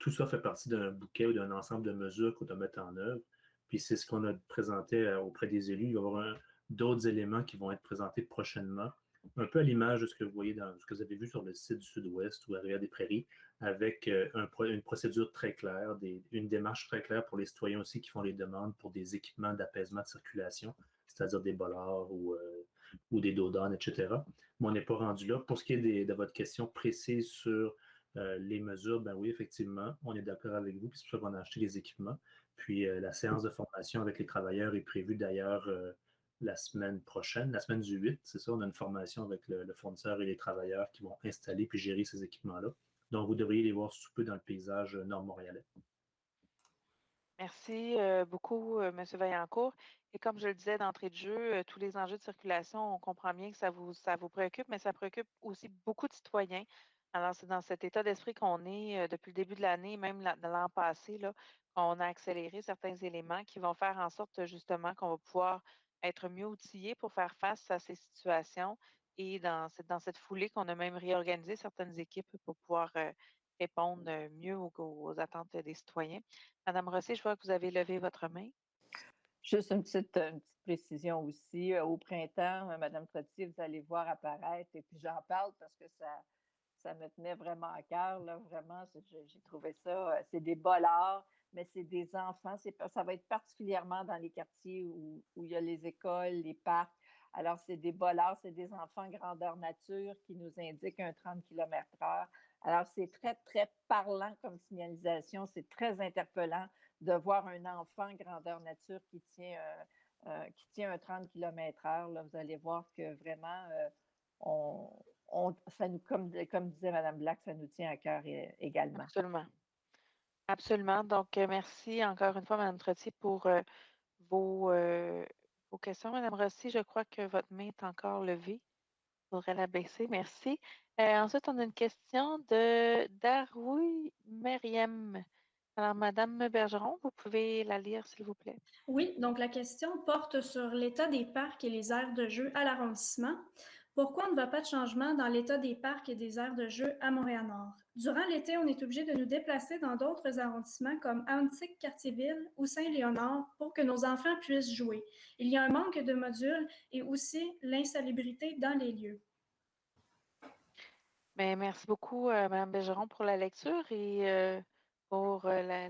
tout ça fait partie d'un bouquet ou d'un ensemble de mesures qu'on doit mettre en œuvre. Puis c'est ce qu'on a présenté auprès des élus. Il va y avoir d'autres éléments qui vont être présentés prochainement, un peu à l'image de ce que vous voyez dans ce que vous avez vu sur le site du Sud-Ouest ou à Rivière-des-Prairies, avec une procédure très claire, une démarche très claire pour les citoyens aussi qui font les demandes pour des équipements d'apaisement de circulation, c'est-à-dire des bollards ou des dos down, etc. Mais on n'est pas rendu là. Pour ce qui est de votre question précise sur les mesures, ben oui, effectivement, on est d'accord avec vous, puis c'est pour ça qu'on a acheté les équipements. Puis la séance de formation avec les travailleurs est prévue d'ailleurs la semaine prochaine, la semaine du 8, c'est ça, on a une formation avec le fournisseur et les travailleurs qui vont installer puis gérer ces équipements-là. Donc, vous devriez les voir sous peu dans le paysage nord-montréalais. Merci beaucoup, M. Vaillancourt. Et comme je le disais d'entrée de jeu, tous les enjeux de circulation, on comprend bien que ça vous préoccupe, mais ça préoccupe aussi beaucoup de citoyens. Alors, c'est dans cet état d'esprit qu'on est depuis le début de l'année, même de l'an passé, là, qu'on a accéléré certains éléments qui vont faire en sorte justement qu'on va pouvoir être mieux outillés pour faire face à ces situations. Et dans cette foulée qu'on a même réorganisé certaines équipes pour pouvoir répondre mieux aux attentes des citoyens. Madame Rosset, je vois que vous avez levé votre main. Juste une petite précision aussi. Au printemps, Madame Trottier, vous allez voir apparaître, et puis j'en parle parce que ça me tenait vraiment à cœur, là, vraiment, j'ai trouvé ça, c'est des bollards, mais c'est des enfants, ça va être particulièrement dans les quartiers où il y a les écoles, les parcs. Alors, c'est des bollards, c'est des enfants grandeur nature qui nous indiquent un 30 km/h. Alors, c'est très, très parlant comme signalisation, c'est très interpellant de voir un enfant grandeur nature qui tient un 30 km/h. Là, vous allez voir que vraiment, ça nous, comme disait Mme Black, ça nous tient à cœur également. Absolument. Absolument. Donc, merci encore une fois, Mme Trottier, pour vos questions. Mme Rossi, je crois que votre main est encore levée. faudrait la baisser, merci. Ensuite, on a une question de Daroui Meriem. Alors, Madame Bergeron, vous pouvez la lire, s'il vous plaît. Oui, donc la question porte sur l'état des parcs et les aires de jeu à l'arrondissement. Pourquoi on ne voit pas de changement dans l'état des parcs et des aires de jeu à Montréal-Nord? Durant l'été, on est obligé de nous déplacer dans d'autres arrondissements comme Antique, Cartierville ou Saint-Léonard pour que nos enfants puissent jouer. Il y a un manque de modules et aussi l'insalubrité dans les lieux. Bien, merci beaucoup, Mme Bergeron, pour la lecture et pour là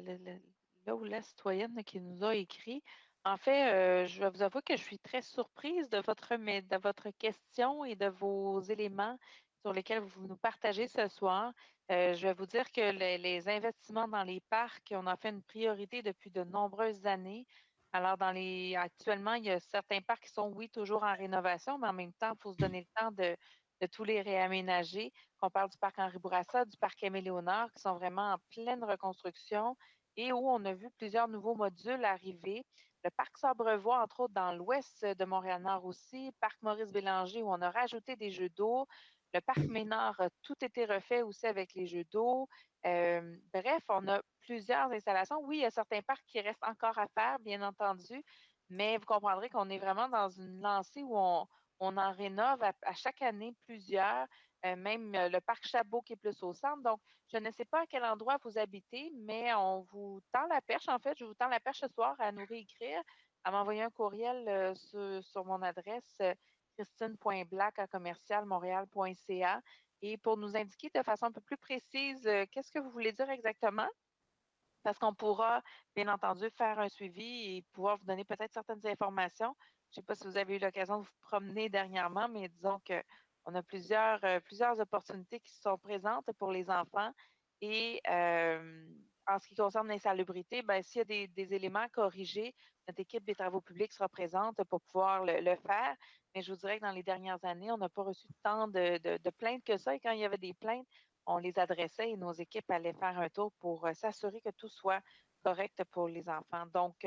où la citoyenne qui nous a écrit. En fait, je vais vous avouer que je suis très surprise de votre question et de vos éléments sur lesquels vous nous partagez ce soir. Je vais vous dire que les investissements dans les parcs, on en fait une priorité depuis de nombreuses années. Alors, actuellement, il y a certains parcs qui sont, oui, toujours en rénovation, mais en même temps, il faut se donner le temps de tous les réaménager. On parle du parc Henri Bourassa, du parc Aimé-Léonard, qui sont vraiment en pleine reconstruction et où on a vu plusieurs nouveaux modules arriver. Le parc Sabrevois, entre autres, dans l'ouest de Montréal-Nord aussi, parc Maurice-Bélanger, où on a rajouté des jeux d'eau. Le parc Ménard a tout été refait aussi avec les jeux d'eau. Bref, on a plusieurs installations. Oui, il y a certains parcs qui restent encore à faire, bien entendu, mais vous comprendrez qu'on est vraiment dans une lancée où on en rénove à chaque année plusieurs. Même le parc Chabot qui est plus au centre. Donc, je ne sais pas à quel endroit vous habitez, mais on vous tend la perche. En fait, je vous tends la perche ce soir à nous réécrire, à m'envoyer un courriel sur mon adresse christine.black@commercialmontréal.ca et pour nous indiquer de façon un peu plus précise qu'est-ce que vous voulez dire exactement. Parce qu'on pourra, bien entendu, faire un suivi et pouvoir vous donner peut-être certaines informations. Je ne sais pas si vous avez eu l'occasion de vous promener dernièrement, mais disons qu'on a plusieurs opportunités qui sont présentes pour les enfants. Et en ce qui concerne l'insalubrité, ben, s'il y a des éléments à corriger, notre équipe des travaux publics sera présente pour pouvoir le faire. Mais je vous dirais que dans les dernières années, on n'a pas reçu tant de plaintes que ça. Et quand il y avait des plaintes, on les adressait et nos équipes allaient faire un tour pour s'assurer que tout soit correct pour les enfants. Donc,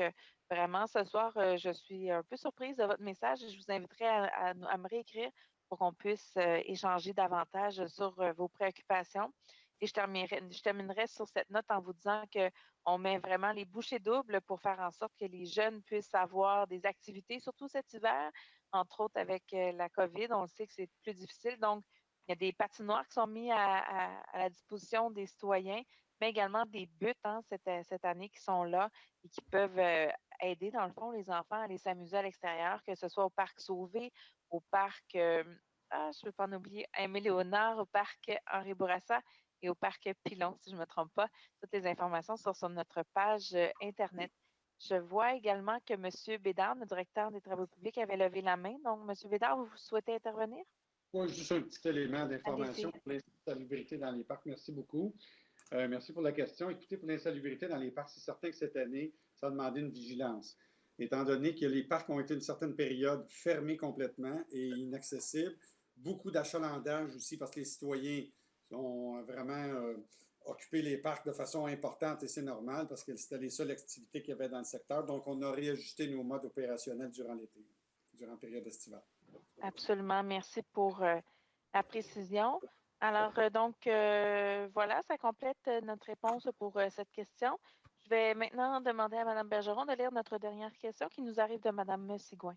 vraiment, ce soir, je suis un peu surprise de votre message et je vous inviterai à me réécrire pour qu'on puisse échanger davantage sur vos préoccupations. Et je terminerai sur cette note en vous disant qu'on met vraiment les bouchées doubles pour faire en sorte que les jeunes puissent avoir des activités, surtout cet hiver, entre autres avec la COVID. On le sait que c'est plus difficile. Donc, il y a des patinoires qui sont mis à la disposition des citoyens, mais également des buts cette année qui sont là et qui peuvent aider, dans le fond, les enfants à aller s'amuser à l'extérieur, que ce soit au parc Sauvé, au parc, je ne veux pas en oublier, Aimé-Léonard, au parc Henri Bourassa et au parc Pilon, si je ne me trompe pas. Toutes les informations sont sur notre page Internet. Je vois également que M. Bédard, le directeur des travaux publics, avait levé la main. Donc, M. Bédard, vous souhaitez intervenir? Oui, juste un petit élément d'information pour l'insalubrité dans les parcs. Merci beaucoup. Merci pour la question. Écoutez, pour l'insalubrité dans les parcs, c'est certain que cette année, ça a demandé une vigilance. Étant donné que les parcs ont été une certaine période fermés complètement et inaccessibles, beaucoup d'achalandage aussi parce que les citoyens ont vraiment occupé les parcs de façon importante et c'est normal parce que c'était les seules activités qu'il y avait dans le secteur. Donc, on a réajusté nos modes opérationnels durant l'été, durant la période estivale. Absolument. Merci pour la précision. Alors, voilà, ça complète notre réponse pour cette question. Je vais maintenant demander à Mme Bergeron de lire notre dernière question qui nous arrive de Mme Sigouin.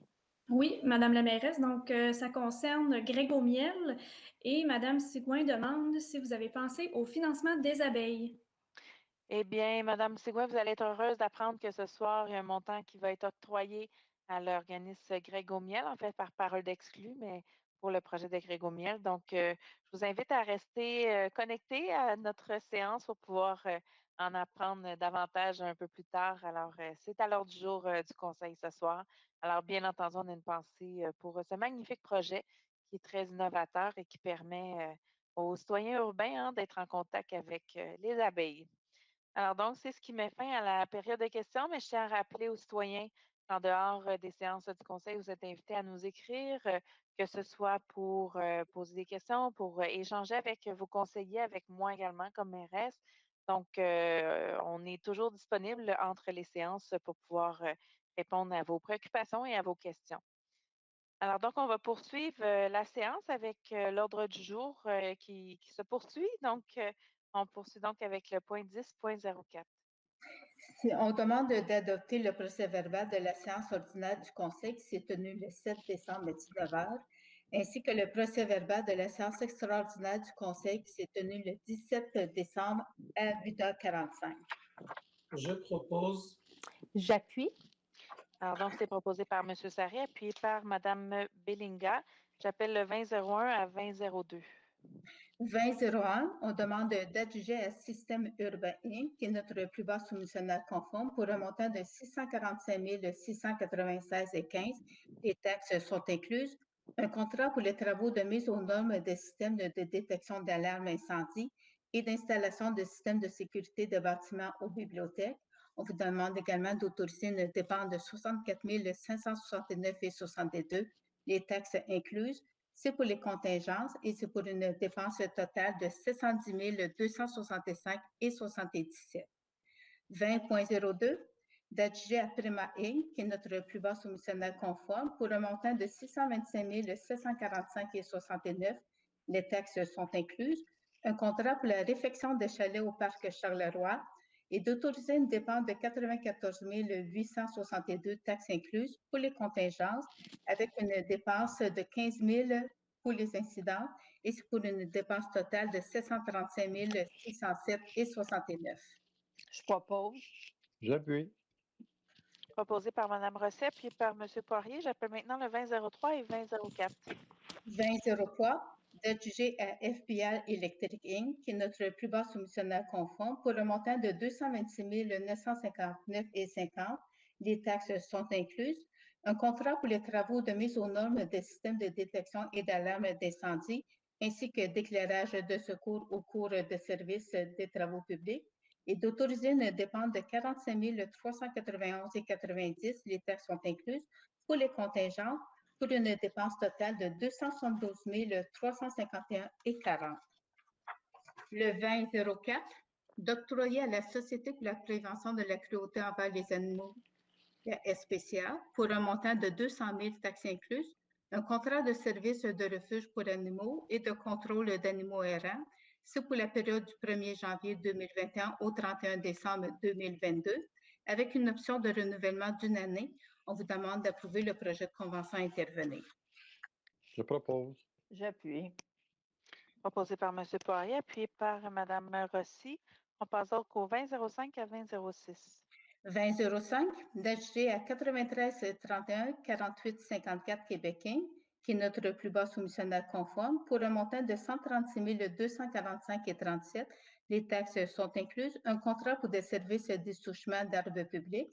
Oui, Madame la mairesse, donc ça concerne Grégomiel et Madame Sigouin demande si vous avez pensé au financement des abeilles. Eh bien, Madame Sigouin, vous allez être heureuse d'apprendre que ce soir, il y a un montant qui va être octroyé à l'organisme Grégomiel, en fait, par parole d'exclus, mais pour le projet de Grégomiel. Donc, je vous invite à rester connecté à notre séance pour pouvoir en apprendre davantage un peu plus tard. Alors, c'est à l'ordre du jour du conseil ce soir. Alors, bien entendu, on a une pensée pour ce magnifique projet qui est très innovateur et qui permet aux citoyens urbains d'être en contact avec les abeilles. Alors donc, c'est ce qui met fin à la période de questions, mais je tiens à rappeler aux citoyens qu'en dehors des séances du Conseil, vous êtes invités à nous écrire, que ce soit pour poser des questions, pour échanger avec vos conseillers, avec moi également comme mairesse. Donc, on est toujours disponible entre les séances pour pouvoir répondre à vos préoccupations et à vos questions. Alors, donc, on va poursuivre la séance avec l'ordre du jour qui se poursuit. Donc, on poursuit donc avec le point 10.04. On demande d'adopter le procès-verbal de la séance ordinaire du Conseil qui s'est tenue le 7 décembre à 19h, ainsi que le procès-verbal de la séance extraordinaire du Conseil qui s'est tenue le 17 décembre à 8h45. Je propose. J'appuie. Alors, donc, c'est proposé par M. Sarré, appuyé par Mme Bellinga. J'appelle le 2001 à 2002. 2001, on demande d'adjuger à Système Urbain Inc., qui est notre plus bas soumissionnaire conforme, pour un montant de 645 696,15. Les taxes sont incluses. Un contrat pour les travaux de mise aux normes des systèmes de détection d'alarme incendie et d'installation de systèmes de sécurité de bâtiments aux bibliothèques. On vous demande également d'autoriser une dépense de 64 569,62, les taxes incluses. C'est pour les contingences et c'est pour une dépense totale de 710 265,77. 20.02, d'adjuger à Prima Inc., qui est notre plus bas soumissionnaire conforme, pour un montant de 625 745,69. Les taxes sont incluses. Un contrat pour la réfection des chalets au parc Charleroi et d'autoriser une dépense de 94 862, taxes incluses, pour les contingences, avec une dépense de 15 000 pour les incidents et c'est pour une dépense totale de 735 607,69. Je propose. J'appuie. Proposé par Mme Rosset, puis par M. Poirier. J'appelle maintenant le 2003 et 2004. 2003, d'adjuger à FPL Electric Inc., qui est notre plus bas soumissionnaire conforme, pour un montant de 226 959,50. Les taxes sont incluses. Un contrat pour les travaux de mise aux normes des systèmes de détection et d'alarme d'incendie, ainsi que d'éclairage de secours au cours de services des travaux publics, et d'autoriser une dépense de 45 391,90. Les taxes sont incluses pour les contingents, pour une dépense totale de 272 351,40. Le 2004, d'octroyer à la Société pour la prévention de la cruauté envers les animaux, la SPCA, pour un montant de 200 000, taxes incluses, un contrat de service de refuge pour animaux et de contrôle d'animaux errants. C'est pour la période du 1er janvier 2021 au 31 décembre 2022, avec une option de renouvellement d'une année. On vous demande d'approuver le projet de convention à intervenir. Je propose. J'appuie. Proposé par M. Poirier, appuyé par Mme Rossi. On passe donc au 2005 à 2006. 2005, d'adjuger à 93 31 48 54 Québec Inc., qui est notre plus bas soumissionnaire conforme, pour un montant de 136 245,37. Les taxes sont incluses. Un contrat pour des services d'essouchement d'arbres publics.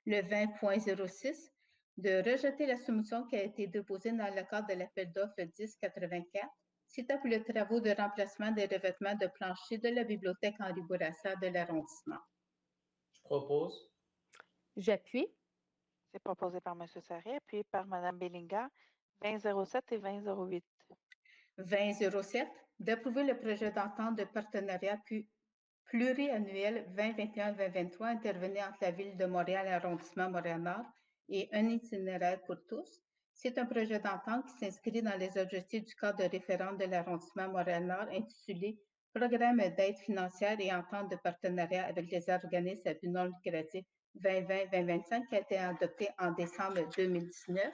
Le 20.06, de rejeter la soumission qui a été déposée dans le cadre de l'appel d'offres 1084, CITA pour les travaux de remplacement des revêtements de plancher de la bibliothèque Henri Bourassa de l'arrondissement. Je propose. J'appuie. C'est proposé par M. Sarré, appuyé par Mme Bellinga. 2007 et 2008. 2007, d'approuver le projet d'entente de partenariat pluriannuel 2021-2023 intervenu entre la Ville de Montréal et l'arrondissement Montréal-Nord et un itinéraire pour tous. C'est un projet d'entente qui s'inscrit dans les objectifs du cadre de référence de l'arrondissement Montréal-Nord intitulé Programme d'aide financière et entente de partenariat avec les organismes à but non lucratif 2020-2025 qui a été adopté en décembre 2019.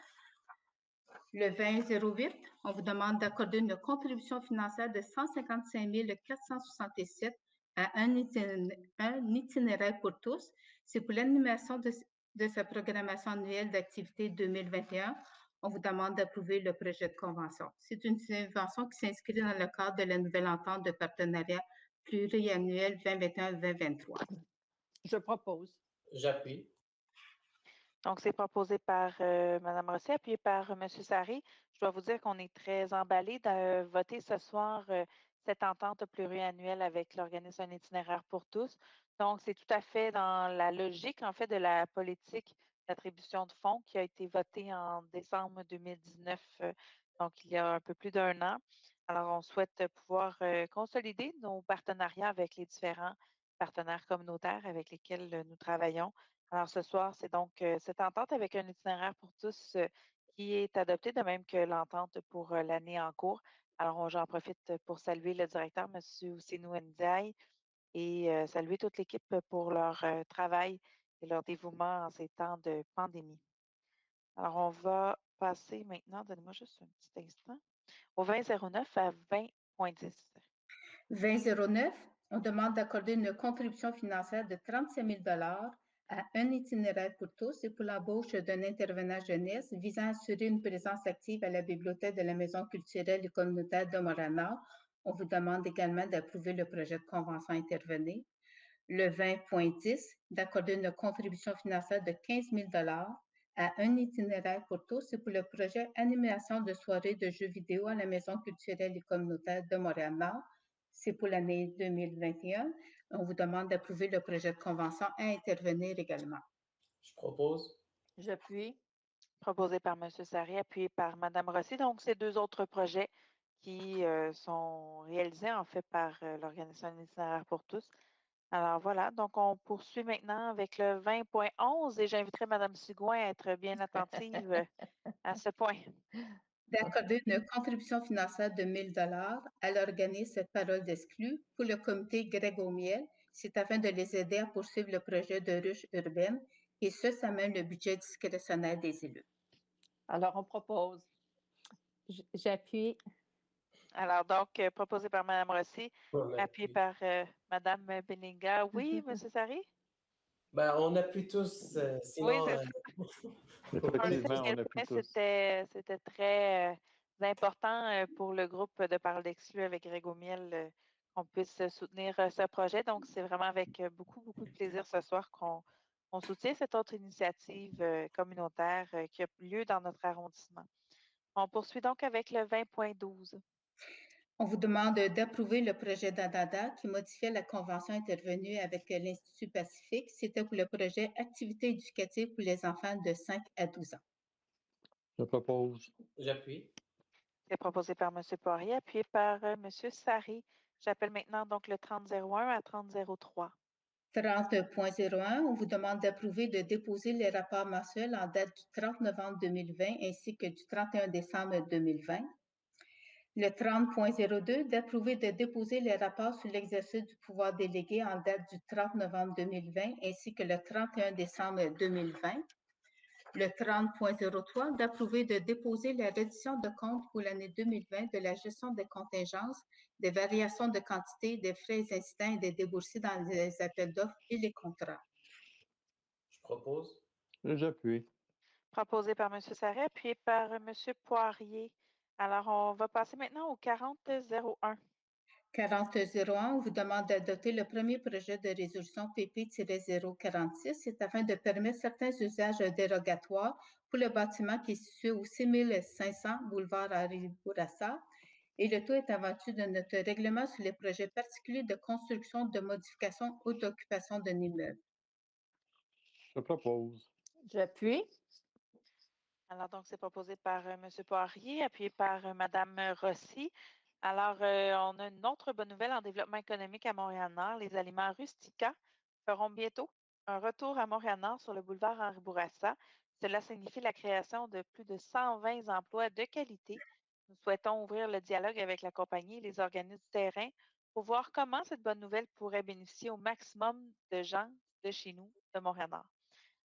Le 2008, on vous demande d'accorder une contribution financière de 155 467 à un itinéraire pour tous. C'est pour l'animation de sa programmation annuelle d'activité 2021. On vous demande d'approuver le projet de convention. C'est une subvention qui s'inscrit dans le cadre de la nouvelle entente de partenariat pluriannuel 2021-2023. Je propose. J'appuie. Donc, c'est proposé par Mme Rossi, appuyé par M. Sarré. Je dois vous dire qu'on est très emballés de voter ce soir cette entente pluriannuelle avec l'organisme Un itinéraire pour tous. Donc, c'est tout à fait dans la logique, en fait, de la politique d'attribution de fonds qui a été votée en décembre 2019, donc il y a un peu plus d'un an. Alors, on souhaite pouvoir consolider nos partenariats avec les différents partenaires communautaires avec lesquels nous travaillons. Alors, ce soir, c'est donc cette entente avec un itinéraire pour tous qui est adopté, de même que l'entente pour l'année en cours. Alors, j'en profite pour saluer le directeur, M. Ousseynou Ndiaye, et saluer toute l'équipe pour leur travail et leur dévouement en ces temps de pandémie. Alors, on va passer maintenant, donnez-moi juste un petit instant, au 2009 à 20.10. 2009, on demande d'accorder une contribution financière de 35 000 à un itinéraire pour tous et pour l'embauche d'un intervenant jeunesse visant à assurer une présence active à la bibliothèque de la Maison culturelle et communautaire de Montréal. On vous demande également d'approuver le projet de convention intervenir. Le 20.10, d'accorder une contribution financière de 15 000 à un itinéraire pour tous et pour le projet animation de soirées de jeux vidéo à la Maison culturelle et communautaire de Montréal-Nord. C'est pour l'année 2021. On vous demande d'approuver le projet de convention à intervenir également. Je propose. J'appuie. Proposé par M. Sarré, appuyé par Mme Rossi. Donc, ces deux autres projets qui sont réalisés en fait par l'Organisation itinéraire pour tous. Alors voilà, donc on poursuit maintenant avec le 20.11 et j'inviterai Mme Sigouin à être bien attentive à ce point. D'accorder une contribution financière de 1 000 à l'organisme Parole d'exclus pour le comité Greg Aumiel. C'est afin de les aider à poursuivre le projet de ruche urbaine et ce, ça mène le budget discrétionnaire des élus. Alors, on propose. J'appuie. Alors donc, proposé par Mme Rossi, appuyé par Mme Beninga. Oui, M. Sarré? Ben, on appuie tous, sinon... Oui, c'est ça. Effectivement, on appuie tous. C'était très important pour le groupe de Parole d'exclus avec Greg Aumiel qu'on puisse soutenir ce projet. Donc, c'est vraiment avec beaucoup, beaucoup de plaisir ce soir qu'on soutient cette autre initiative communautaire qui a lieu dans notre arrondissement. On poursuit donc avec le 20.12. On vous demande d'approuver le projet d'ADADA qui modifiait la convention intervenue avec l'Institut Pacifique. C'était pour le projet Activités éducatives pour les enfants de 5 à 12 ans. Je propose. J'appuie. C'est proposé par M. Poirier, appuyé par M. Sarré. J'appelle maintenant donc le 3001 à 3003. 30.01, on vous demande d'approuver de déposer les rapports mensuels en date du 30 novembre 2020 ainsi que du 31 décembre 2020. Le 30.02, d'approuver de déposer les rapports sur l'exercice du pouvoir délégué en date du 30 novembre 2020 ainsi que le 31 décembre 2020. Le 30.03, d'approuver de déposer la reddition de compte pour l'année 2020 de la gestion des contingences, des variations de quantité, des frais incidents et des déboursés dans les appels d'offres et les contrats. Je propose. J'appuie. Proposé par M. Sarré, appuyé par M. Poirier. Alors, on va passer maintenant au 4001. 4001, on vous demande d'adopter le premier projet de résolution PP-046. C'est afin de permettre certains usages dérogatoires pour le bâtiment qui est situé au 6500 boulevard Henri Bourassa. Et le tout est abattu de notre règlement sur les projets particuliers de construction, de modification ou d'occupation d'un immeuble. Je propose. J'appuie. Alors, donc, c'est proposé par M. Poirier, appuyé par Mme Rossi. Alors, on a une autre bonne nouvelle en développement économique à Montréal-Nord. Les aliments Rustica feront bientôt un retour à Montréal-Nord sur le boulevard Henri Bourassa. Cela signifie la création de plus de 120 emplois de qualité. Nous souhaitons ouvrir le dialogue avec la compagnie et les organismes du terrain pour voir comment cette bonne nouvelle pourrait bénéficier au maximum de gens de chez nous, de Montréal-Nord.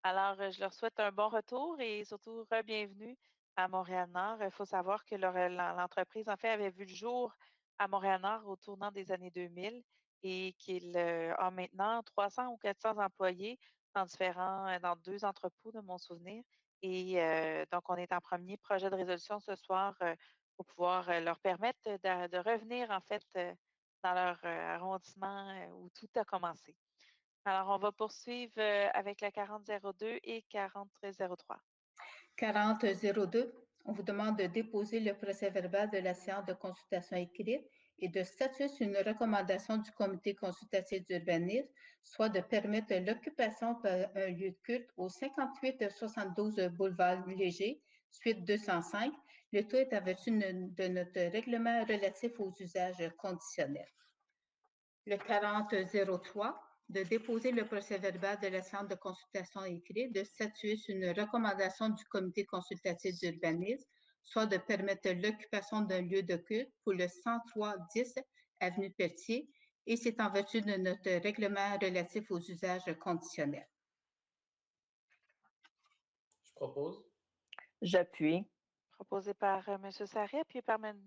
Alors, je leur souhaite un bon retour et surtout re-bienvenue à Montréal-Nord. Il faut savoir que l'entreprise, en fait, avait vu le jour à Montréal-Nord au tournant des années 2000 et qu'il a maintenant 300 ou 400 employés dans deux entrepôts de mon souvenir. Et donc, on est en premier projet de résolution ce soir pour pouvoir leur permettre de revenir, en fait, dans leur arrondissement où tout a commencé. Alors, on va poursuivre avec la 4002 et 4003. 4002, on vous demande de déposer le procès-verbal de la séance de consultation écrite et de statuer sur une recommandation du comité consultatif d'urbanisme, soit de permettre l'occupation par un lieu de culte au 5872 boulevard Léger, suite 205. Le tout est en vertu de notre règlement relatif aux usages conditionnels. Le 4003, de déposer le procès-verbal de la séance de consultation écrite, de statuer sur une recommandation du comité consultatif d'urbanisme, soit de permettre l'occupation d'un lieu de culte pour le 103-10 avenue Pelletier, et c'est en vertu de notre règlement relatif aux usages conditionnels. Je propose. J'appuie. Proposé par M. Sarré, appuyé par M.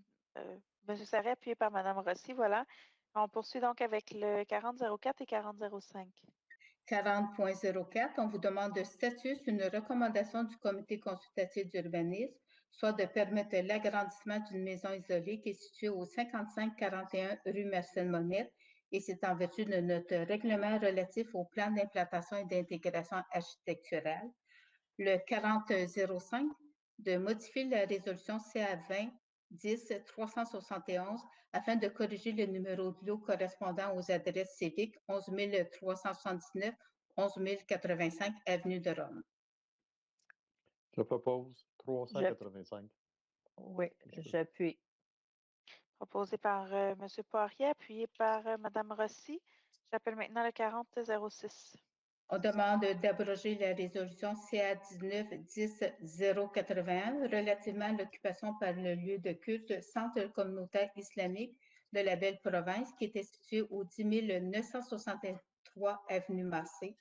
Sarré, appuyé par Mme Rossi. Voilà. On poursuit donc avec le 4004 et 4005. 40.04, on vous demande de statuer sur une recommandation du comité consultatif d'urbanisme, soit de permettre l'agrandissement d'une maison isolée qui est située au 5541 rue Marcel-Monette, et c'est en vertu de notre règlement relatif au plan d'implantation et d'intégration architecturale. Le 4005, de modifier la résolution CA 20-10-371 afin de corriger le numéro de lot correspondant aux adresses civiques 11 379, 11 085 avenue de Rome. Je propose 385. Oui, j'appuie. Proposé par M. Poirier, appuyé par Mme Rossi. J'appelle maintenant le 4006. On demande d'abroger la résolution CA 19-10-081 relativement à l'occupation par le lieu de culte Centre communautaire islamique de la Belle Province qui était situé au 10 963 avenue Massé.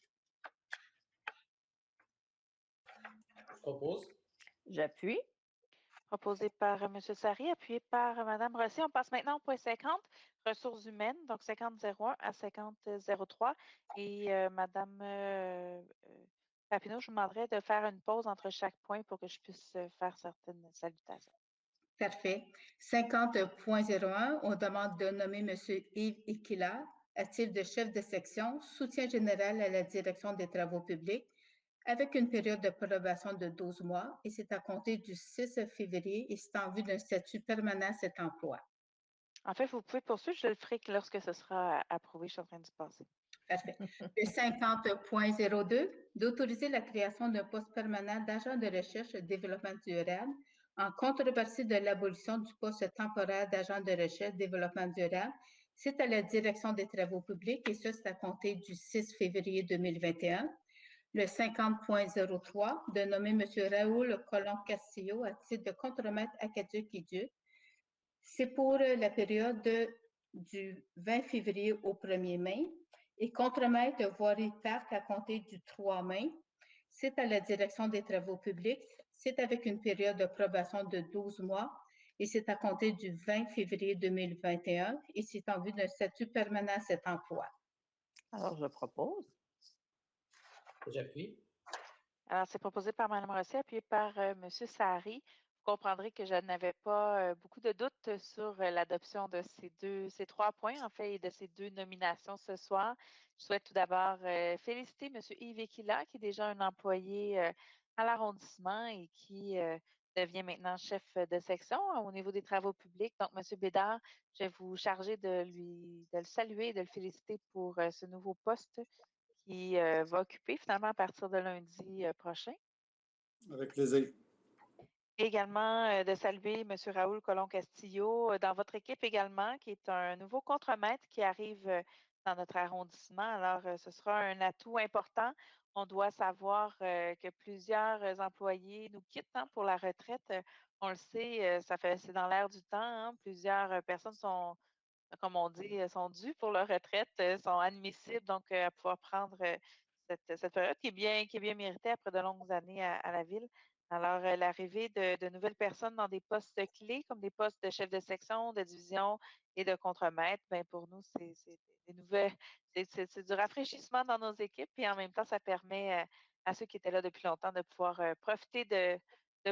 Je propose. J'appuie. Proposé par M. Sarré, appuyé par Mme Rossi. On passe maintenant au point 50, ressources humaines, donc 5001 à 5003. Et Mme Papineau, je vous demanderais de faire une pause entre chaque point pour que je puisse faire certaines salutations. Parfait. 50.01, on demande de nommer M. Yves Equila à titre de chef de section, soutien général à la direction des travaux publics, avec une période de probation de 12 mois, et c'est à compter du 6 février, et c'est en vue d'un statut permanent à cet emploi. En fait, vous pouvez poursuivre, je le ferai lorsque ce sera approuvé, je suis en train d'y passer. Parfait. Le 50.02, d'autoriser la création d'un poste permanent d'agent de recherche et développement durable en contrepartie de l'abolition du poste temporaire d'agent de recherche et développement durable. C'est à la direction des travaux publics, et ça, c'est à compter du 6 février 2021. Le 50.03, de nommer M. Raoul Colomb-Castillo à titre de contremaître acadieux et Dieu. C'est pour la période du 20 février au 1er mai et contremaître voirie parc à compter du 3 mai. C'est à la direction des travaux publics. C'est avec une période de probation de 12 mois et c'est à compter du 20 février 2021 et c'est en vue d'un statut permanent à cet emploi. Alors, je propose. J'appuie. Alors, c'est proposé par Mme Rossi, appuyé par M. Sarré. Vous comprendrez que je n'avais pas beaucoup de doutes sur l'adoption de ces 3 points, en fait, et de ces 2 nominations ce soir. Je souhaite tout d'abord féliciter M. Yves Equila, qui est déjà un employé à l'arrondissement et qui devient maintenant chef de section au niveau des travaux publics. Donc, M. Bédard, je vais vous charger de le saluer et de le féliciter pour ce nouveau poste qui va occuper finalement à partir de lundi prochain. Avec plaisir. Et également de saluer M. Raoul Colomb-Castillo dans votre équipe également, qui est un nouveau contremaître qui arrive dans notre arrondissement. Alors, ce sera un atout important. On doit savoir que plusieurs employés nous quittent pour la retraite. On le sait, c'est dans l'air du temps. Hein. Plusieurs personnes sont, comme on dit, sont dues pour leur retraite, sont admissibles donc à pouvoir prendre cette période qui est bien méritée après de longues années à la ville. Alors, l'arrivée de nouvelles personnes dans des postes clés, comme des postes de chef de section, de division et de contremaître, ben pour nous, c'est des nouvelles, c'est du rafraîchissement dans nos équipes et en même temps, ça permet à ceux qui étaient là depuis longtemps de pouvoir profiter de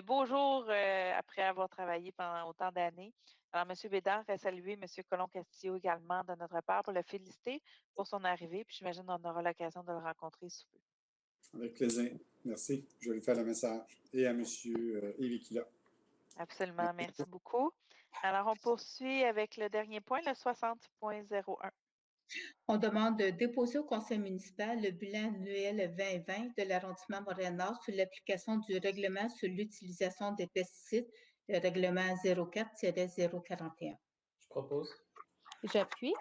beaux jours après avoir travaillé pendant autant d'années. Alors, M. Bédard a salué M. Colomb-Castillo également de notre part pour le féliciter pour son arrivée. Puis j'imagine qu'on aura l'occasion de le rencontrer sous peu. Avec plaisir. Merci. Je vais lui faire le message. Et à M. Yves Equila. Absolument. Merci beaucoup. Alors, on poursuit avec le dernier point, le 60.01. On demande de déposer au conseil municipal le bilan annuel 2020 de l'arrondissement Montréal-Nord sur l'application du règlement sur l'utilisation des pesticides, le règlement 04-041. Je propose. J'appuie.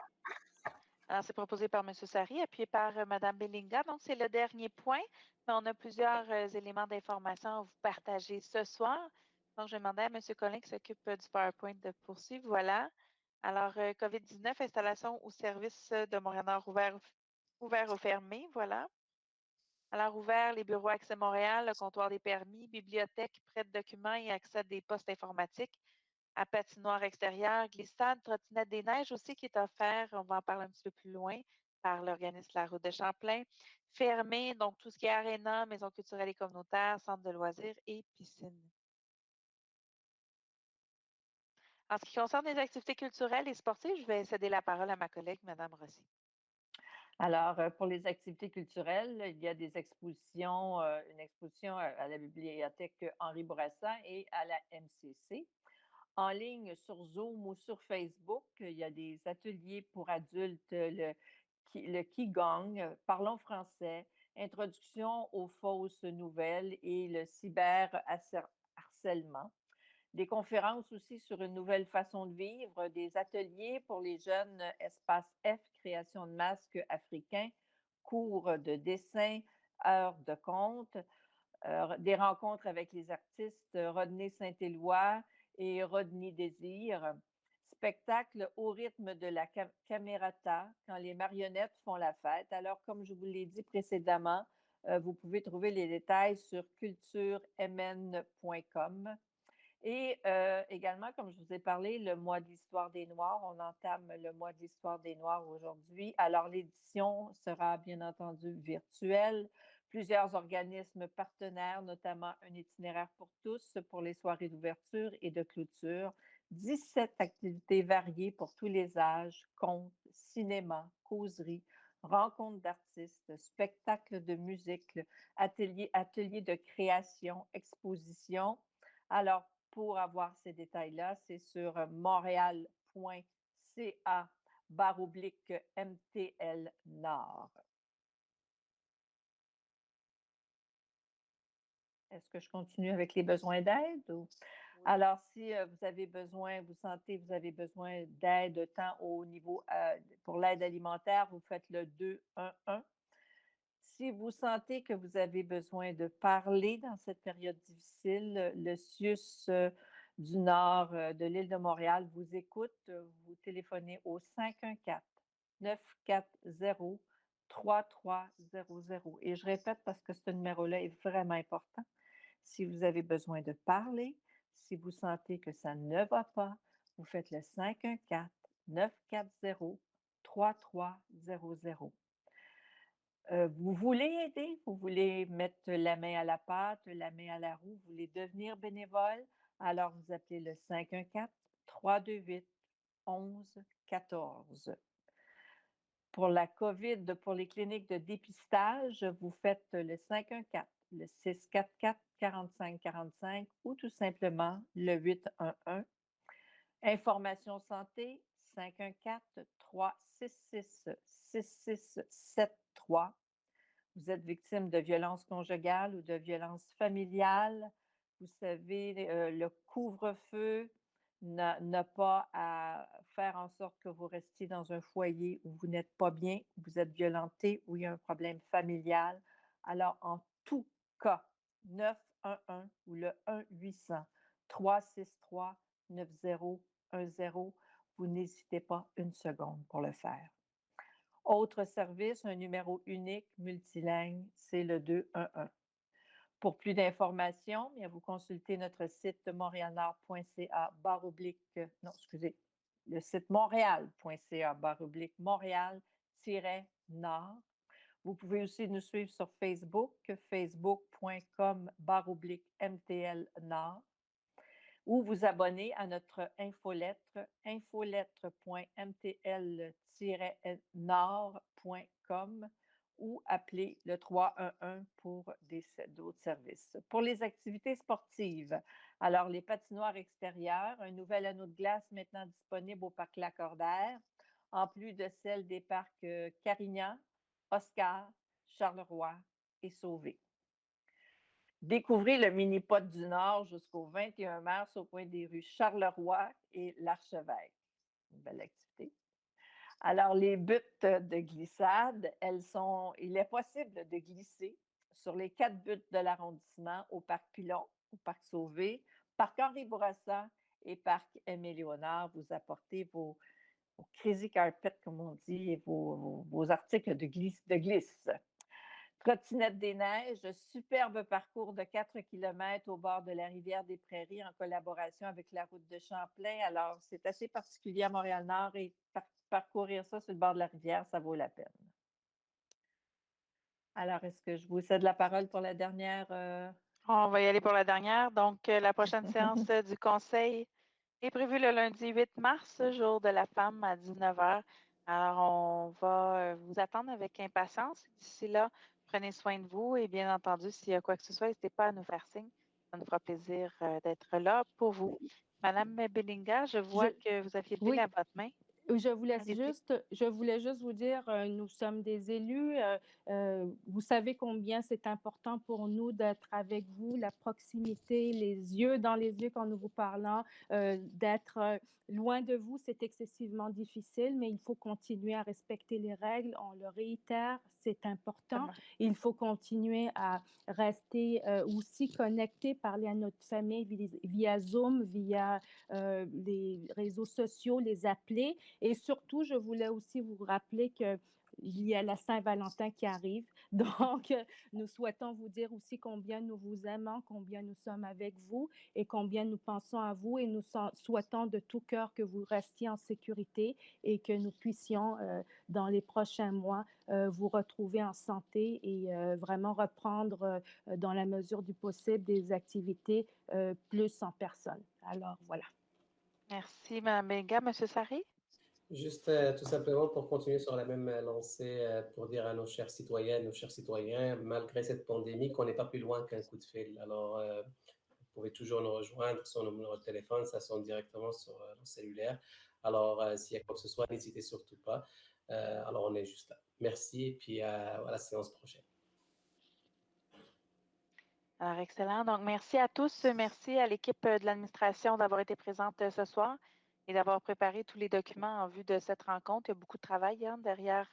Alors, c'est proposé par M. Sari, appuyé par Mme Bellinga. Donc, c'est le dernier point, mais on a plusieurs éléments d'information à vous partager ce soir. Donc, je vais demander à M. Collin qui s'occupe du PowerPoint de poursuivre. Voilà. Alors, COVID-19, installation ou service de Montréal-Nord ouvert ou fermé. Voilà. Alors, ouvert, les bureaux Accès Montréal, le comptoir des permis, bibliothèque, prêt de documents et accès à des postes informatiques, à patinoire extérieure, glissade, trottinette des neiges aussi qui est offert, on va en parler un petit peu plus loin, par l'organisme La Route de Champlain. Fermé, donc tout ce qui est aréna, maison culturelle et communautaire, centre de loisirs et piscine. En ce qui concerne les activités culturelles et sportives, je vais céder la parole à ma collègue, Mme Rossi. Alors, pour les activités culturelles, il y a des expositions, une exposition à la bibliothèque Henri Bourassa et à la MCC. En ligne sur Zoom ou sur Facebook, il y a des ateliers pour adultes, le Qigong, Parlons français, Introduction aux fausses nouvelles et le cyberharcèlement. Des conférences aussi sur une nouvelle façon de vivre, des ateliers pour les jeunes Espace F, création de masques africains, cours de dessin, heures de conte, des rencontres avec les artistes Rodney Saint-Éloi et Rodney Désir, spectacle au rythme de la camerata quand les marionnettes font la fête. Alors, comme je vous l'ai dit précédemment, vous pouvez trouver les détails sur culturemn.com. Et également, comme je vous ai parlé, le mois de l'histoire des Noirs, on entame le mois de l'histoire des Noirs aujourd'hui. Alors, l'édition sera bien entendu virtuelle. Plusieurs organismes partenaires, notamment un itinéraire pour tous pour les soirées d'ouverture et de clôture. 17 activités variées pour tous les âges, contes, cinéma, causeries, rencontres d'artistes, spectacles de musique, ateliers de création, expositions. Alors, pour avoir ces détails-là, c'est sur montréal.ca/MTL Nord. Est-ce que je continue avec les besoins d'aide? Ou... Alors, si vous avez besoin, vous avez besoin d'aide tant au niveau pour l'aide alimentaire, vous faites le 211. Si vous sentez que vous avez besoin de parler dans cette période difficile, le CIUS du Nord de l'île de Montréal vous écoute. Vous téléphonez au 514-940-3300. Et je répète parce que ce numéro-là est vraiment important. Si vous avez besoin de parler, si vous sentez que ça ne va pas, vous faites le 514-940-3300. Vous voulez aider, vous voulez mettre la main à la pâte, la main à la roue, vous voulez devenir bénévole, alors vous appelez le 514-328-1114. Pour la COVID, pour les cliniques de dépistage, vous faites le 514, le 644-4545 ou tout simplement le 811. Information santé, 514-366-6673. Vous êtes victime de violences conjugales ou de violences familiales. Vous savez, le couvre-feu n'a pas à faire en sorte que vous restiez dans un foyer où vous n'êtes pas bien, où vous êtes violenté, où il y a un problème familial. Alors, en tout cas, 911 ou le 1-800-363-9010, vous n'hésitez pas une seconde pour le faire. Autre service, un numéro unique multilingue, c'est le 211. Pour plus d'informations, vous consultez notre site le site montréal.ca/Montréal-Nord. Vous pouvez aussi nous suivre sur Facebook, facebook.com/MTL Nord, ou vous abonner à notre infolettre, infolettre.mtl-nord.com, ou appeler le 311 pour d'autres services. Pour les activités sportives, alors les patinoires extérieures, un nouvel anneau de glace maintenant disponible au parc Lacordaire, en plus de celle des parcs Carignan, Oscar, Charleroi et Sauvé. Découvrez le mini-pot du Nord jusqu'au 21 mars au coin des rues Charleroi et l'Archevêque. Une belle activité. Alors, les buttes de glissade, il est possible de glisser sur les 4 buttes de l'arrondissement au Parc Pilon, au Parc Sauvé, Parc Henri-Bourassa et Parc Aimé-Léonard. Vous apportez vos crazy carpets, comme on dit, et vos articles de glisse. Trottinette des Neiges, superbe parcours de 4 km au bord de la rivière des Prairies en collaboration avec la route de Champlain. Alors, c'est assez particulier à Montréal-Nord et parcourir ça sur le bord de la rivière, ça vaut la peine. Alors, est-ce que je vous cède la parole pour la dernière? On va y aller pour la dernière. Donc, la prochaine séance du Conseil est prévue le lundi 8 mars, jour de la femme, à 19h. Alors, on va vous attendre avec impatience. D'ici là, prenez soin de vous et bien entendu, s'il y a quoi que ce soit, n'hésitez pas à nous faire signe. Ça nous fera plaisir d'être là pour vous. Madame Belinga, je vois que vous aviez levé la votre main. Je voulais juste vous dire, nous sommes des élus. Vous savez combien c'est important pour nous d'être avec vous, la proximité, les yeux dans les yeux quand nous vous parlons, d'être loin de vous, c'est excessivement difficile, mais il faut continuer à respecter les règles. On le réitère, c'est important. Il faut continuer à rester aussi connecté, parler à notre famille via Zoom, via les réseaux sociaux, les appeler. Et surtout, je voulais aussi vous rappeler qu'il y a la Saint-Valentin qui arrive. Donc, nous souhaitons vous dire aussi combien nous vous aimons, combien nous sommes avec vous et combien nous pensons à vous. Et nous souhaitons de tout cœur que vous restiez en sécurité et que nous puissions, dans les prochains mois, vous retrouver en santé et vraiment reprendre, dans la mesure du possible, des activités plus en personne. Alors, voilà. Merci, Mme Belinga. Monsieur Sarré? Juste tout simplement pour continuer sur la même lancée, pour dire à nos chers citoyennes, nos chers citoyens, malgré cette pandémie, qu'on n'est pas plus loin qu'un coup de fil. Alors, vous pouvez toujours nous rejoindre sur nos numéros de téléphone, ça sonne directement sur nos cellulaires. Alors, s'il y a quoi que ce soit, n'hésitez surtout pas. Alors, on est juste là. Merci et puis à la séance prochaine. Alors, excellent. Donc, merci à tous. Merci à l'équipe de l'administration d'avoir été présente ce soir et d'avoir préparé tous les documents en vue de cette rencontre. Il y a beaucoup de travail derrière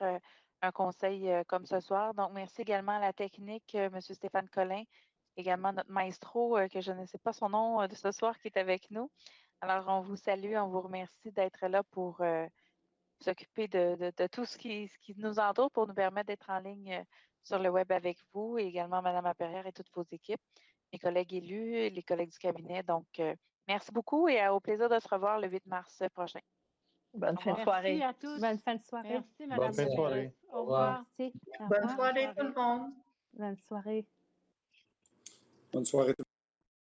un conseil comme ce soir. Donc, merci également à la technique, M. Stéphane Collin, également notre maestro, que je ne sais pas son nom de ce soir, qui est avec nous. Alors, on vous salue, on vous remercie d'être là pour s'occuper de tout ce qui nous entoure pour nous permettre d'être en ligne sur le web avec vous et également Mme Laperrière et toutes vos équipes, mes collègues élus, les collègues du cabinet. Donc, merci beaucoup et au plaisir de se revoir le 8 mars prochain. Bonne fin de soirée. Merci à tous. Bonne fin de soirée. Merci, Mme Bonne fin de soirée. Au revoir. Merci. Bonne soirée tout le monde. Bonne soirée. Bonne soirée tout le monde.